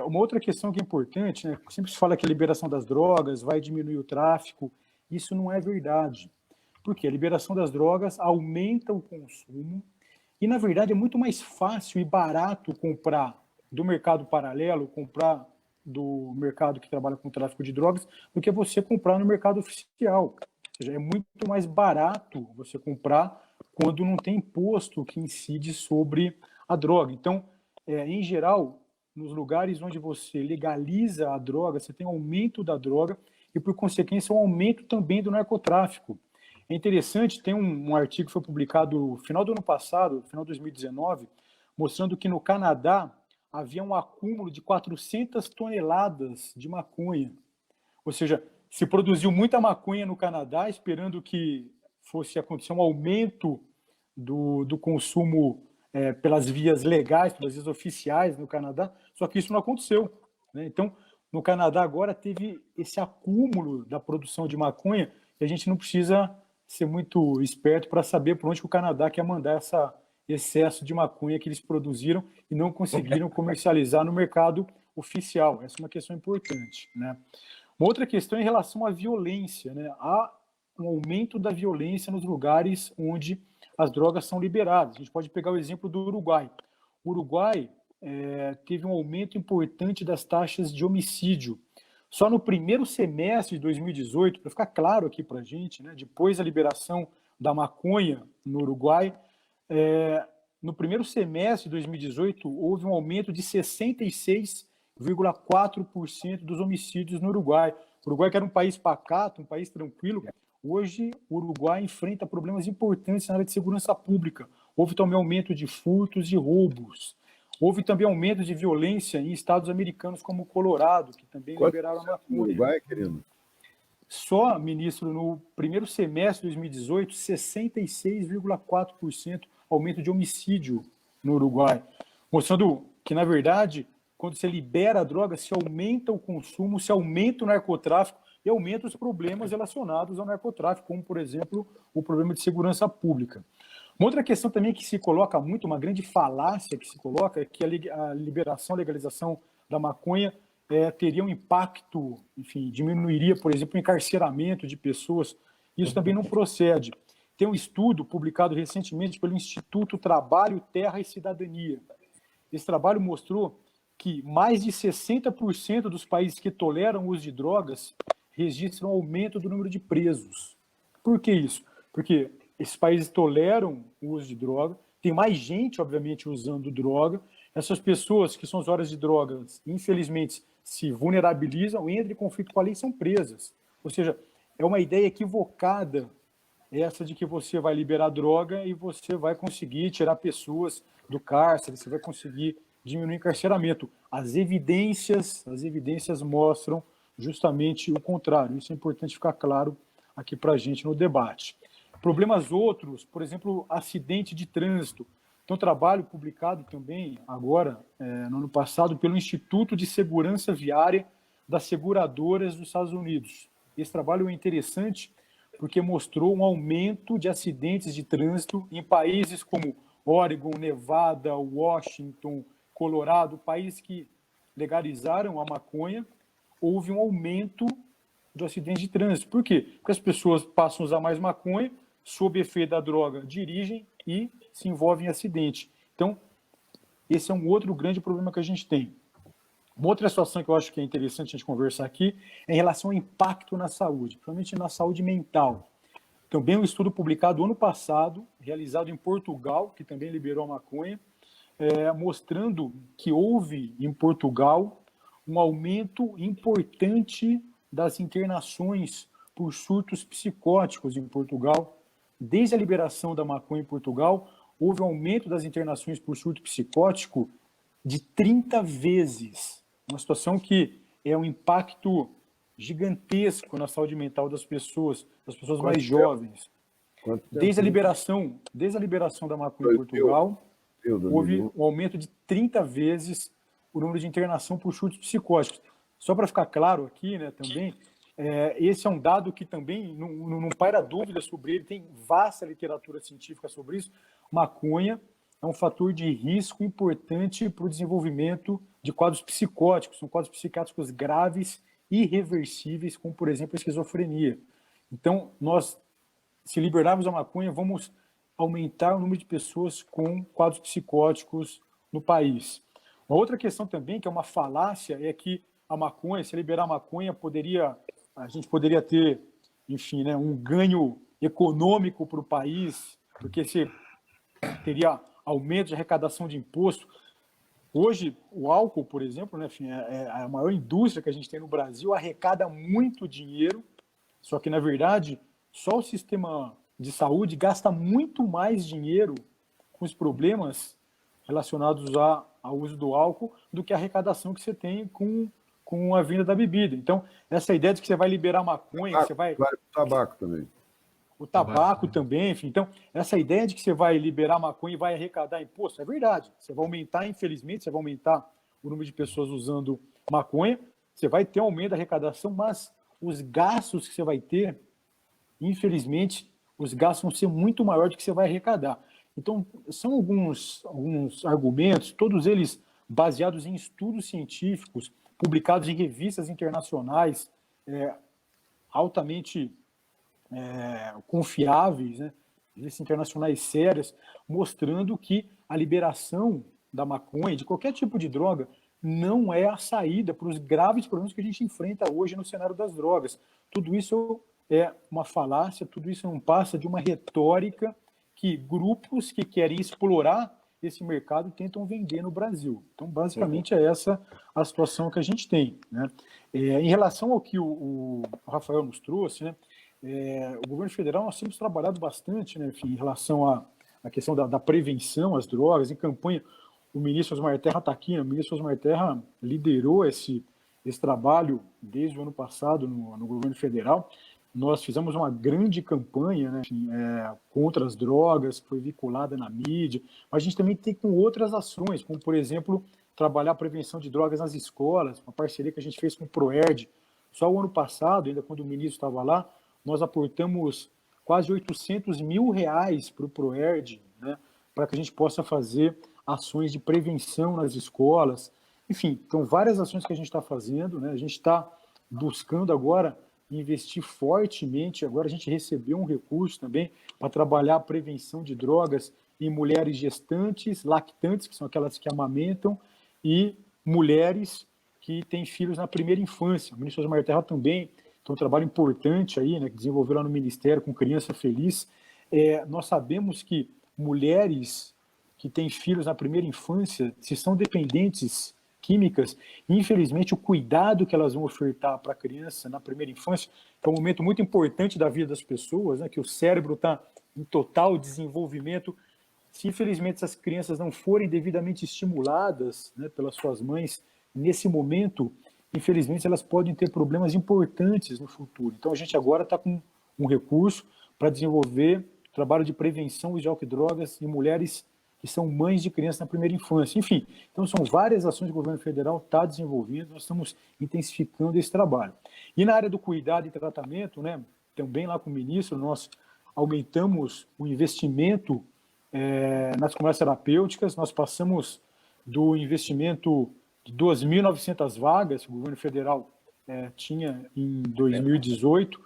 Uma outra questão que é importante, né? Sempre se fala que a liberação das drogas vai diminuir o tráfico. Isso não é verdade. Porque a liberação das drogas aumenta o consumo e, na verdade, é muito mais fácil e barato comprar do mercado paralelo, comprar do mercado que trabalha com tráfico de drogas, do que você comprar no mercado oficial. Ou seja, é muito mais barato você comprar quando não tem imposto que incide sobre a droga. Então, em geral, nos lugares onde você legaliza a droga, você tem um aumento da droga e, por consequência, um aumento também do narcotráfico. É interessante, tem um artigo que foi publicado no final do ano passado, final de 2019, mostrando que no Canadá havia um acúmulo de 400 toneladas de maconha. Ou seja, se produziu muita maconha no Canadá, esperando que fosse acontecer um aumento do consumo pelas vias legais, pelas vias oficiais no Canadá, só que isso não aconteceu, né? Então, no Canadá agora teve esse acúmulo da produção de maconha e a gente não precisa ser muito esperto para saber por onde que o Canadá quer mandar excesso de maconha que eles produziram e não conseguiram comercializar no mercado oficial. Essa é uma questão importante, né? Uma outra questão é em relação à violência, né? Há um aumento da violência nos lugares onde as drogas são liberadas. A gente pode pegar o exemplo do Uruguai. O Uruguai teve um aumento importante das taxas de homicídio. Só no primeiro semestre de 2018, para ficar claro aqui para a gente, né, depois da liberação da maconha no Uruguai, no primeiro semestre de 2018, houve um aumento de 66,4% dos homicídios no Uruguai. O Uruguai, que era um país pacato, um país tranquilo, hoje o Uruguai enfrenta problemas importantes na área de segurança pública. Houve também aumento de furtos e roubos. Houve também aumento de violência em estados americanos como o Colorado, que também liberaram a maconha. No Uruguai, querido? Só, ministro, no primeiro semestre de 2018, 66,4% aumento de homicídio no Uruguai, mostrando que, na verdade, quando você libera a droga, se aumenta o consumo, se aumenta o narcotráfico e aumenta os problemas relacionados ao narcotráfico, como, por exemplo, o problema de segurança pública. Uma outra questão também que se coloca muito, uma grande falácia que se coloca, é que a liberação, a legalização da maconha teria um impacto, enfim, diminuiria, por exemplo, o encarceramento de pessoas. Isso também não procede. Tem um estudo publicado recentemente pelo Instituto Trabalho, Terra e Cidadania. Esse trabalho mostrou que mais de 60% dos países que toleram o uso de drogas registram aumento do número de presos. Por que isso? Porque esses países toleram o uso de droga, tem mais gente, obviamente, usando droga. Essas pessoas que são usuárias de drogas, infelizmente, se vulnerabilizam, entram em conflito com a lei e são presas. Ou seja, é uma ideia equivocada essa de que você vai liberar droga e você vai conseguir tirar pessoas do cárcere, você vai conseguir diminuir o encarceramento. As evidências mostram justamente o contrário. Isso é importante ficar claro aqui para a gente no debate. Problemas outros, por exemplo, acidente de trânsito. Tem um trabalho publicado também agora, no ano passado, pelo Instituto de Segurança Viária das Seguradoras dos Estados Unidos. Esse trabalho é interessante porque mostrou um aumento de acidentes de trânsito em países como Oregon, Nevada, Washington, Colorado, países que legalizaram a maconha, houve um aumento do acidente de trânsito. Por quê? Porque as pessoas passam a usar mais maconha, sob efeito da droga, dirigem e se envolvem em acidente. Então, esse é um outro grande problema que a gente tem. Uma outra situação que eu acho que é interessante a gente conversar aqui é em relação ao impacto na saúde, principalmente na saúde mental. Também um estudo publicado ano passado, realizado em Portugal, que também liberou a maconha, mostrando que houve em Portugal um aumento importante das internações por surtos psicóticos em Portugal. Desde a liberação da maconha em Portugal, houve um aumento das internações por surto psicótico de 30 vezes. Uma situação que é um impacto gigantesco na saúde mental das pessoas mais jovens. Desde a liberação da maconha em Portugal, houve um aumento de 30 vezes o número de internação por surtos psicóticos. Só para ficar claro aqui, né, também, esse é um dado que também não paira dúvida sobre ele, tem vasta literatura científica sobre isso. Maconha é um fator de risco importante para o desenvolvimento de quadros psicóticos, são quadros psiquiátricos graves e irreversíveis, como, por exemplo, a esquizofrenia. Então, nós, se liberarmos a maconha, vamos aumentar o número de pessoas com quadros psicóticos no país. Uma outra questão também, que é uma falácia, é que a maconha, se liberar a maconha, a gente poderia ter, enfim, né, um ganho econômico para o país, porque você teria aumento de arrecadação de imposto. Hoje, o álcool, por exemplo, né, enfim, é a maior indústria que a gente tem no Brasil, arrecada muito dinheiro, só que, na verdade, só o sistema de saúde gasta muito mais dinheiro com os problemas relacionados ao uso do álcool do que a arrecadação que você tem com a venda da bebida. Então, essa ideia de que você vai liberar maconha, que você vai... Vale o tabaco também. O tabaco também, enfim. Então, essa ideia de que você vai liberar maconha e vai arrecadar imposto, é verdade. Você vai aumentar, infelizmente, você vai aumentar o número de pessoas usando maconha, você vai ter um aumento da arrecadação, mas os gastos que você vai ter, infelizmente, os gastos vão ser muito maiores do que você vai arrecadar. Então, são alguns argumentos, todos eles baseados em estudos científicos, publicados em revistas internacionais, altamente confiáveis, né? Revistas internacionais sérias, mostrando que a liberação da maconha, de qualquer tipo de droga, não é a saída para os graves problemas que a gente enfrenta hoje no cenário das drogas. Tudo isso é uma falácia, tudo isso não passa de uma retórica que grupos que querem explorar esse mercado tentam vender no Brasil. Então, basicamente, é essa a situação que a gente tem, né? Em relação ao que o Rafael nos trouxe, né? O governo federal, nós temos trabalhado bastante, né, enfim, em relação à questão da prevenção às drogas, em campanha. O ministro Osmar Terra está aqui, né? O ministro Osmar Terra liderou esse trabalho desde o ano passado no governo federal. Nós fizemos uma grande campanha, né, enfim, contra as drogas, que foi vinculada na mídia, mas a gente também tem com outras ações, como, por exemplo, trabalhar a prevenção de drogas nas escolas, uma parceria que a gente fez com o PROERD. Só o ano passado, ainda quando o ministro estava lá, nós aportamos quase R$800 mil para o PROERD, né, para que a gente possa fazer ações de prevenção nas escolas. Enfim, então, várias ações que a gente está fazendo, né, a gente está buscando agora investir fortemente. Agora a gente recebeu um recurso também para trabalhar a prevenção de drogas em mulheres gestantes, lactantes, que são aquelas que amamentam, e mulheres que têm filhos na primeira infância. O ministro Osmar Terra também tem um trabalho importante aí, né, que desenvolveu lá no Ministério com Criança Feliz. Nós sabemos que mulheres que têm filhos na primeira infância, se são dependentes químicas, infelizmente o cuidado que elas vão ofertar para a criança na primeira infância, que é um momento muito importante da vida das pessoas, né, que o cérebro está em total desenvolvimento. Se infelizmente essas crianças não forem devidamente estimuladas, né, pelas suas mães nesse momento, infelizmente elas podem ter problemas importantes no futuro. Então a gente agora está com um recurso para desenvolver trabalho de prevenção de álcool e drogas em mulheres que são mães de crianças na primeira infância. Enfim, então são várias ações que o governo federal está desenvolvendo, nós estamos intensificando esse trabalho. E na área do cuidado e tratamento, né, também lá com o ministro, nós aumentamos o investimento nas comunidades terapêuticas, nós passamos do investimento de 2.900 vagas que o governo federal tinha em 2018.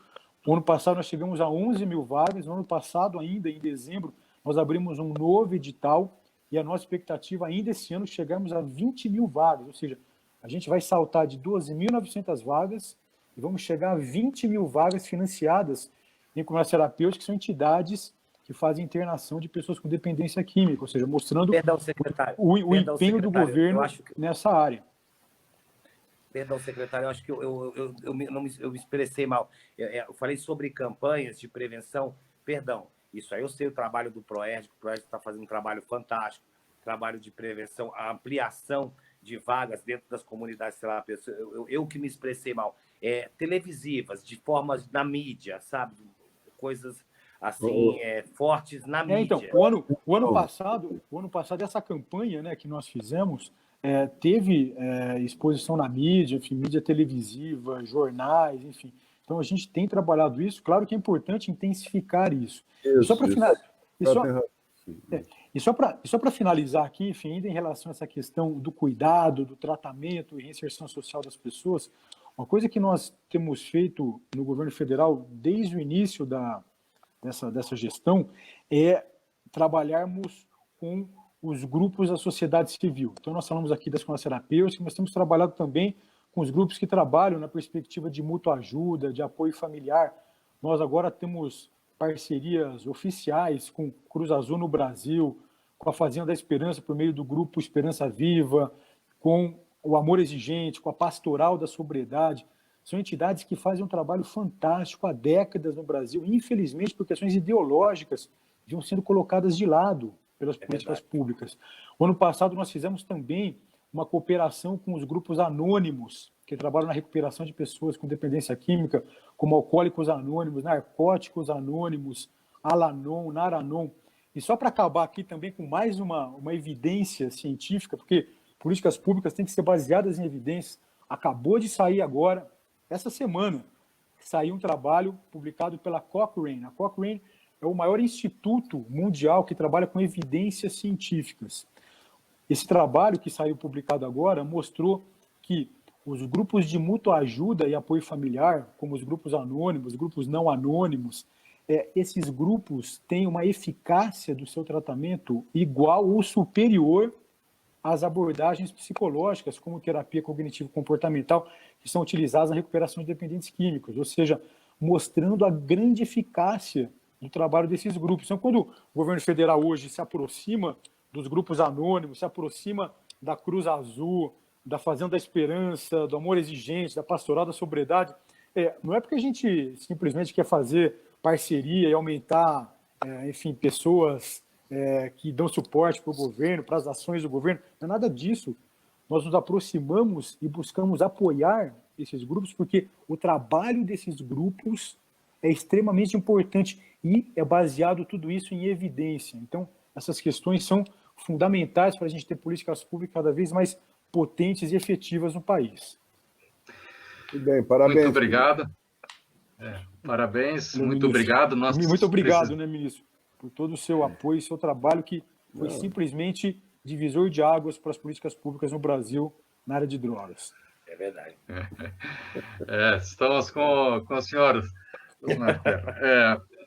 No ano passado nós chegamos a 11 mil vagas, no ano passado ainda, em dezembro, nós abrimos um novo edital e a nossa expectativa ainda esse ano chegarmos a 20 mil vagas, ou seja, a gente vai saltar de 12.900 vagas e vamos chegar a 20 mil vagas financiadas em comunidades terapêuticas, que são entidades que fazem internação de pessoas com dependência química, ou seja, mostrando o empenho do governo nessa área. Perdão, secretário, eu acho que eu me expressei mal. Eu falei sobre campanhas de prevenção, perdão. Isso aí eu sei o trabalho do PROERD, que o PROERD está fazendo um trabalho fantástico, trabalho de prevenção, a ampliação de vagas dentro das comunidades, sei lá, eu que me expressei mal, televisivas, de formas na mídia, sabe? Coisas assim, fortes na mídia. Então, o ano passado, essa campanha, né, que nós fizemos, teve exposição na mídia, enfim, mídia televisiva, jornais, enfim. Então, a gente tem trabalhado isso. Claro que é importante intensificar isso. E só para finalizar aqui, enfim, ainda em relação a essa questão do cuidado, do tratamento e reinserção social das pessoas, uma coisa que nós temos feito no governo federal desde o início dessa gestão é trabalharmos com os grupos da sociedade civil. Então, nós falamos aqui das comunidades terapêuticas, mas temos trabalhado também com os grupos que trabalham na perspectiva de mútua ajuda, de apoio familiar. Nós agora temos parcerias oficiais com Cruz Azul no Brasil, com a Fazenda da Esperança por meio do grupo Esperança Viva, com o Amor Exigente, com a Pastoral da Sobriedade. São entidades que fazem um trabalho fantástico há décadas no Brasil, infelizmente por questões ideológicas, vinham sendo colocadas de lado pelas políticas públicas. O ano passado nós fizemos também uma cooperação com os grupos anônimos, que trabalham na recuperação de pessoas com dependência química, como Alcoólicos Anônimos, Narcóticos Anônimos, Alanon, Naranon. E só para acabar aqui também com mais uma evidência científica, porque políticas públicas têm que ser baseadas em evidências. Acabou de sair agora, essa semana, saiu um trabalho publicado pela Cochrane. A Cochrane é o maior instituto mundial que trabalha com evidências científicas. Esse trabalho que saiu publicado agora mostrou que os grupos de mútua ajuda e apoio familiar, como os grupos anônimos, os grupos não anônimos, esses grupos têm uma eficácia do seu tratamento igual ou superior às abordagens psicológicas, como terapia cognitivo-comportamental, que são utilizadas na recuperação de dependentes químicos, ou seja, mostrando a grande eficácia do trabalho desses grupos. Então, quando o governo federal hoje se aproxima dos grupos anônimos, se aproxima da Cruz Azul, da Fazenda da Esperança, do Amor Exigente, da Pastoral da Sobriedade, não é porque a gente simplesmente quer fazer parceria e aumentar, enfim, pessoas que dão suporte para o governo, para as ações do governo, não é nada disso. Nós nos aproximamos e buscamos apoiar esses grupos porque o trabalho desses grupos é extremamente importante e é baseado tudo isso em evidência. Então, essas questões são fundamentais para a gente ter políticas públicas cada vez mais potentes e efetivas no país. Muito bem, parabéns. Muito obrigado. Parabéns, muito obrigado. Muito obrigado, né, ministro, por todo o seu apoio e seu trabalho, que foi simplesmente divisor de águas para as políticas públicas no Brasil na área de drogas. É verdade. Estamos com o senhor.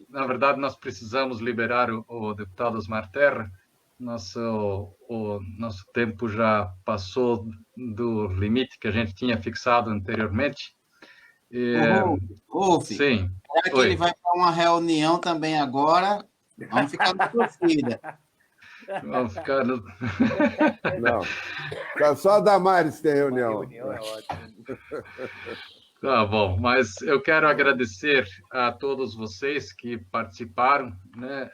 Na verdade, nós precisamos liberar o deputado Osmar Terra. O nosso tempo já passou do limite que a gente tinha fixado anteriormente. Sim. Será que ele vai para uma reunião também agora? Vamos ficar na torcida. Vamos ficar no... Não. Só a Damares tem reunião. Reunião é ótimo. Tá bom, mas eu quero agradecer a todos vocês que participaram, né?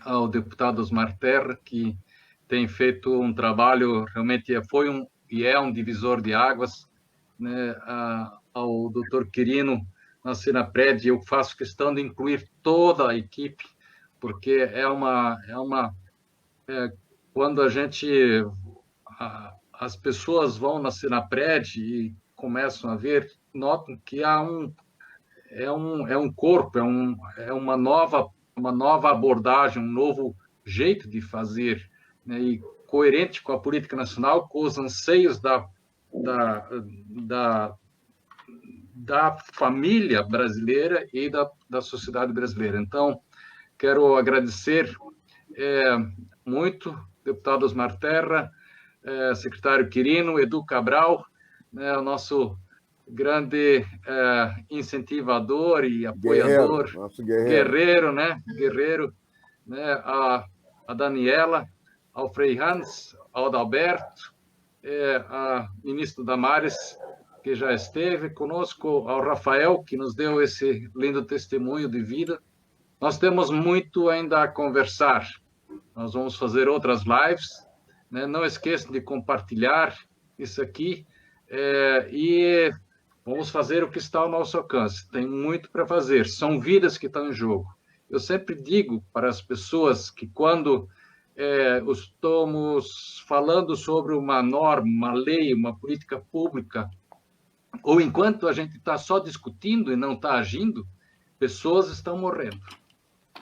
Ao deputado Osmar Terra, que tem feito um trabalho, realmente foi um divisor de águas, né? Ao doutor Quirino, na Senapred, eu faço questão de incluir toda a equipe, porque quando as pessoas vão na Senapred e começam a ver, notam que há um corpo, é uma nova abordagem, um novo jeito de fazer, né, e coerente com a política nacional, com os anseios da família brasileira e da sociedade brasileira. Então, quero agradecer muito, deputado Osmar Terra, secretário Quirino, Edu Cabral, né, o nosso grande incentivador e apoiador, guerreiro, né? A Daniela, ao Frei Hans, ao Adalberto, a ministra Damares, que já esteve conosco, ao Rafael, que nos deu esse lindo testemunho de vida. Nós temos muito ainda a conversar. Nós vamos fazer outras lives, né? Não esqueçam de compartilhar isso aqui e vamos fazer o que está ao nosso alcance. Tem muito para fazer. São vidas que estão em jogo. Eu sempre digo para as pessoas que quando estamos falando sobre uma norma, uma lei, uma política pública, ou enquanto a gente está só discutindo e não está agindo, pessoas estão morrendo,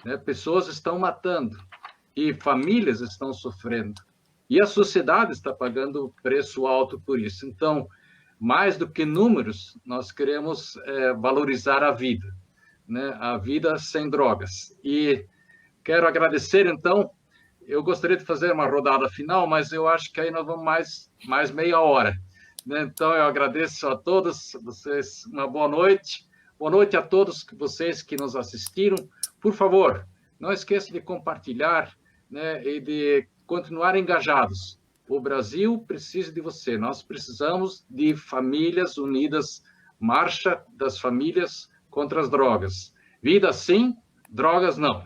né? Pessoas estão matando e famílias estão sofrendo. E a sociedade está pagando preço alto por isso. Então, mais do que números, nós queremos valorizar a vida, né? A vida sem drogas. E quero agradecer, então, eu gostaria de fazer uma rodada final, mas eu acho que aí nós vamos mais meia hora, né? Então, eu agradeço a todos vocês, uma boa noite. Boa noite a todos vocês que nos assistiram. Por favor, não esqueça de compartilhar, né, e de continuar engajados. O Brasil precisa de você. Nós precisamos de famílias unidas. Marcha das famílias contra as drogas. Vida sim, drogas não.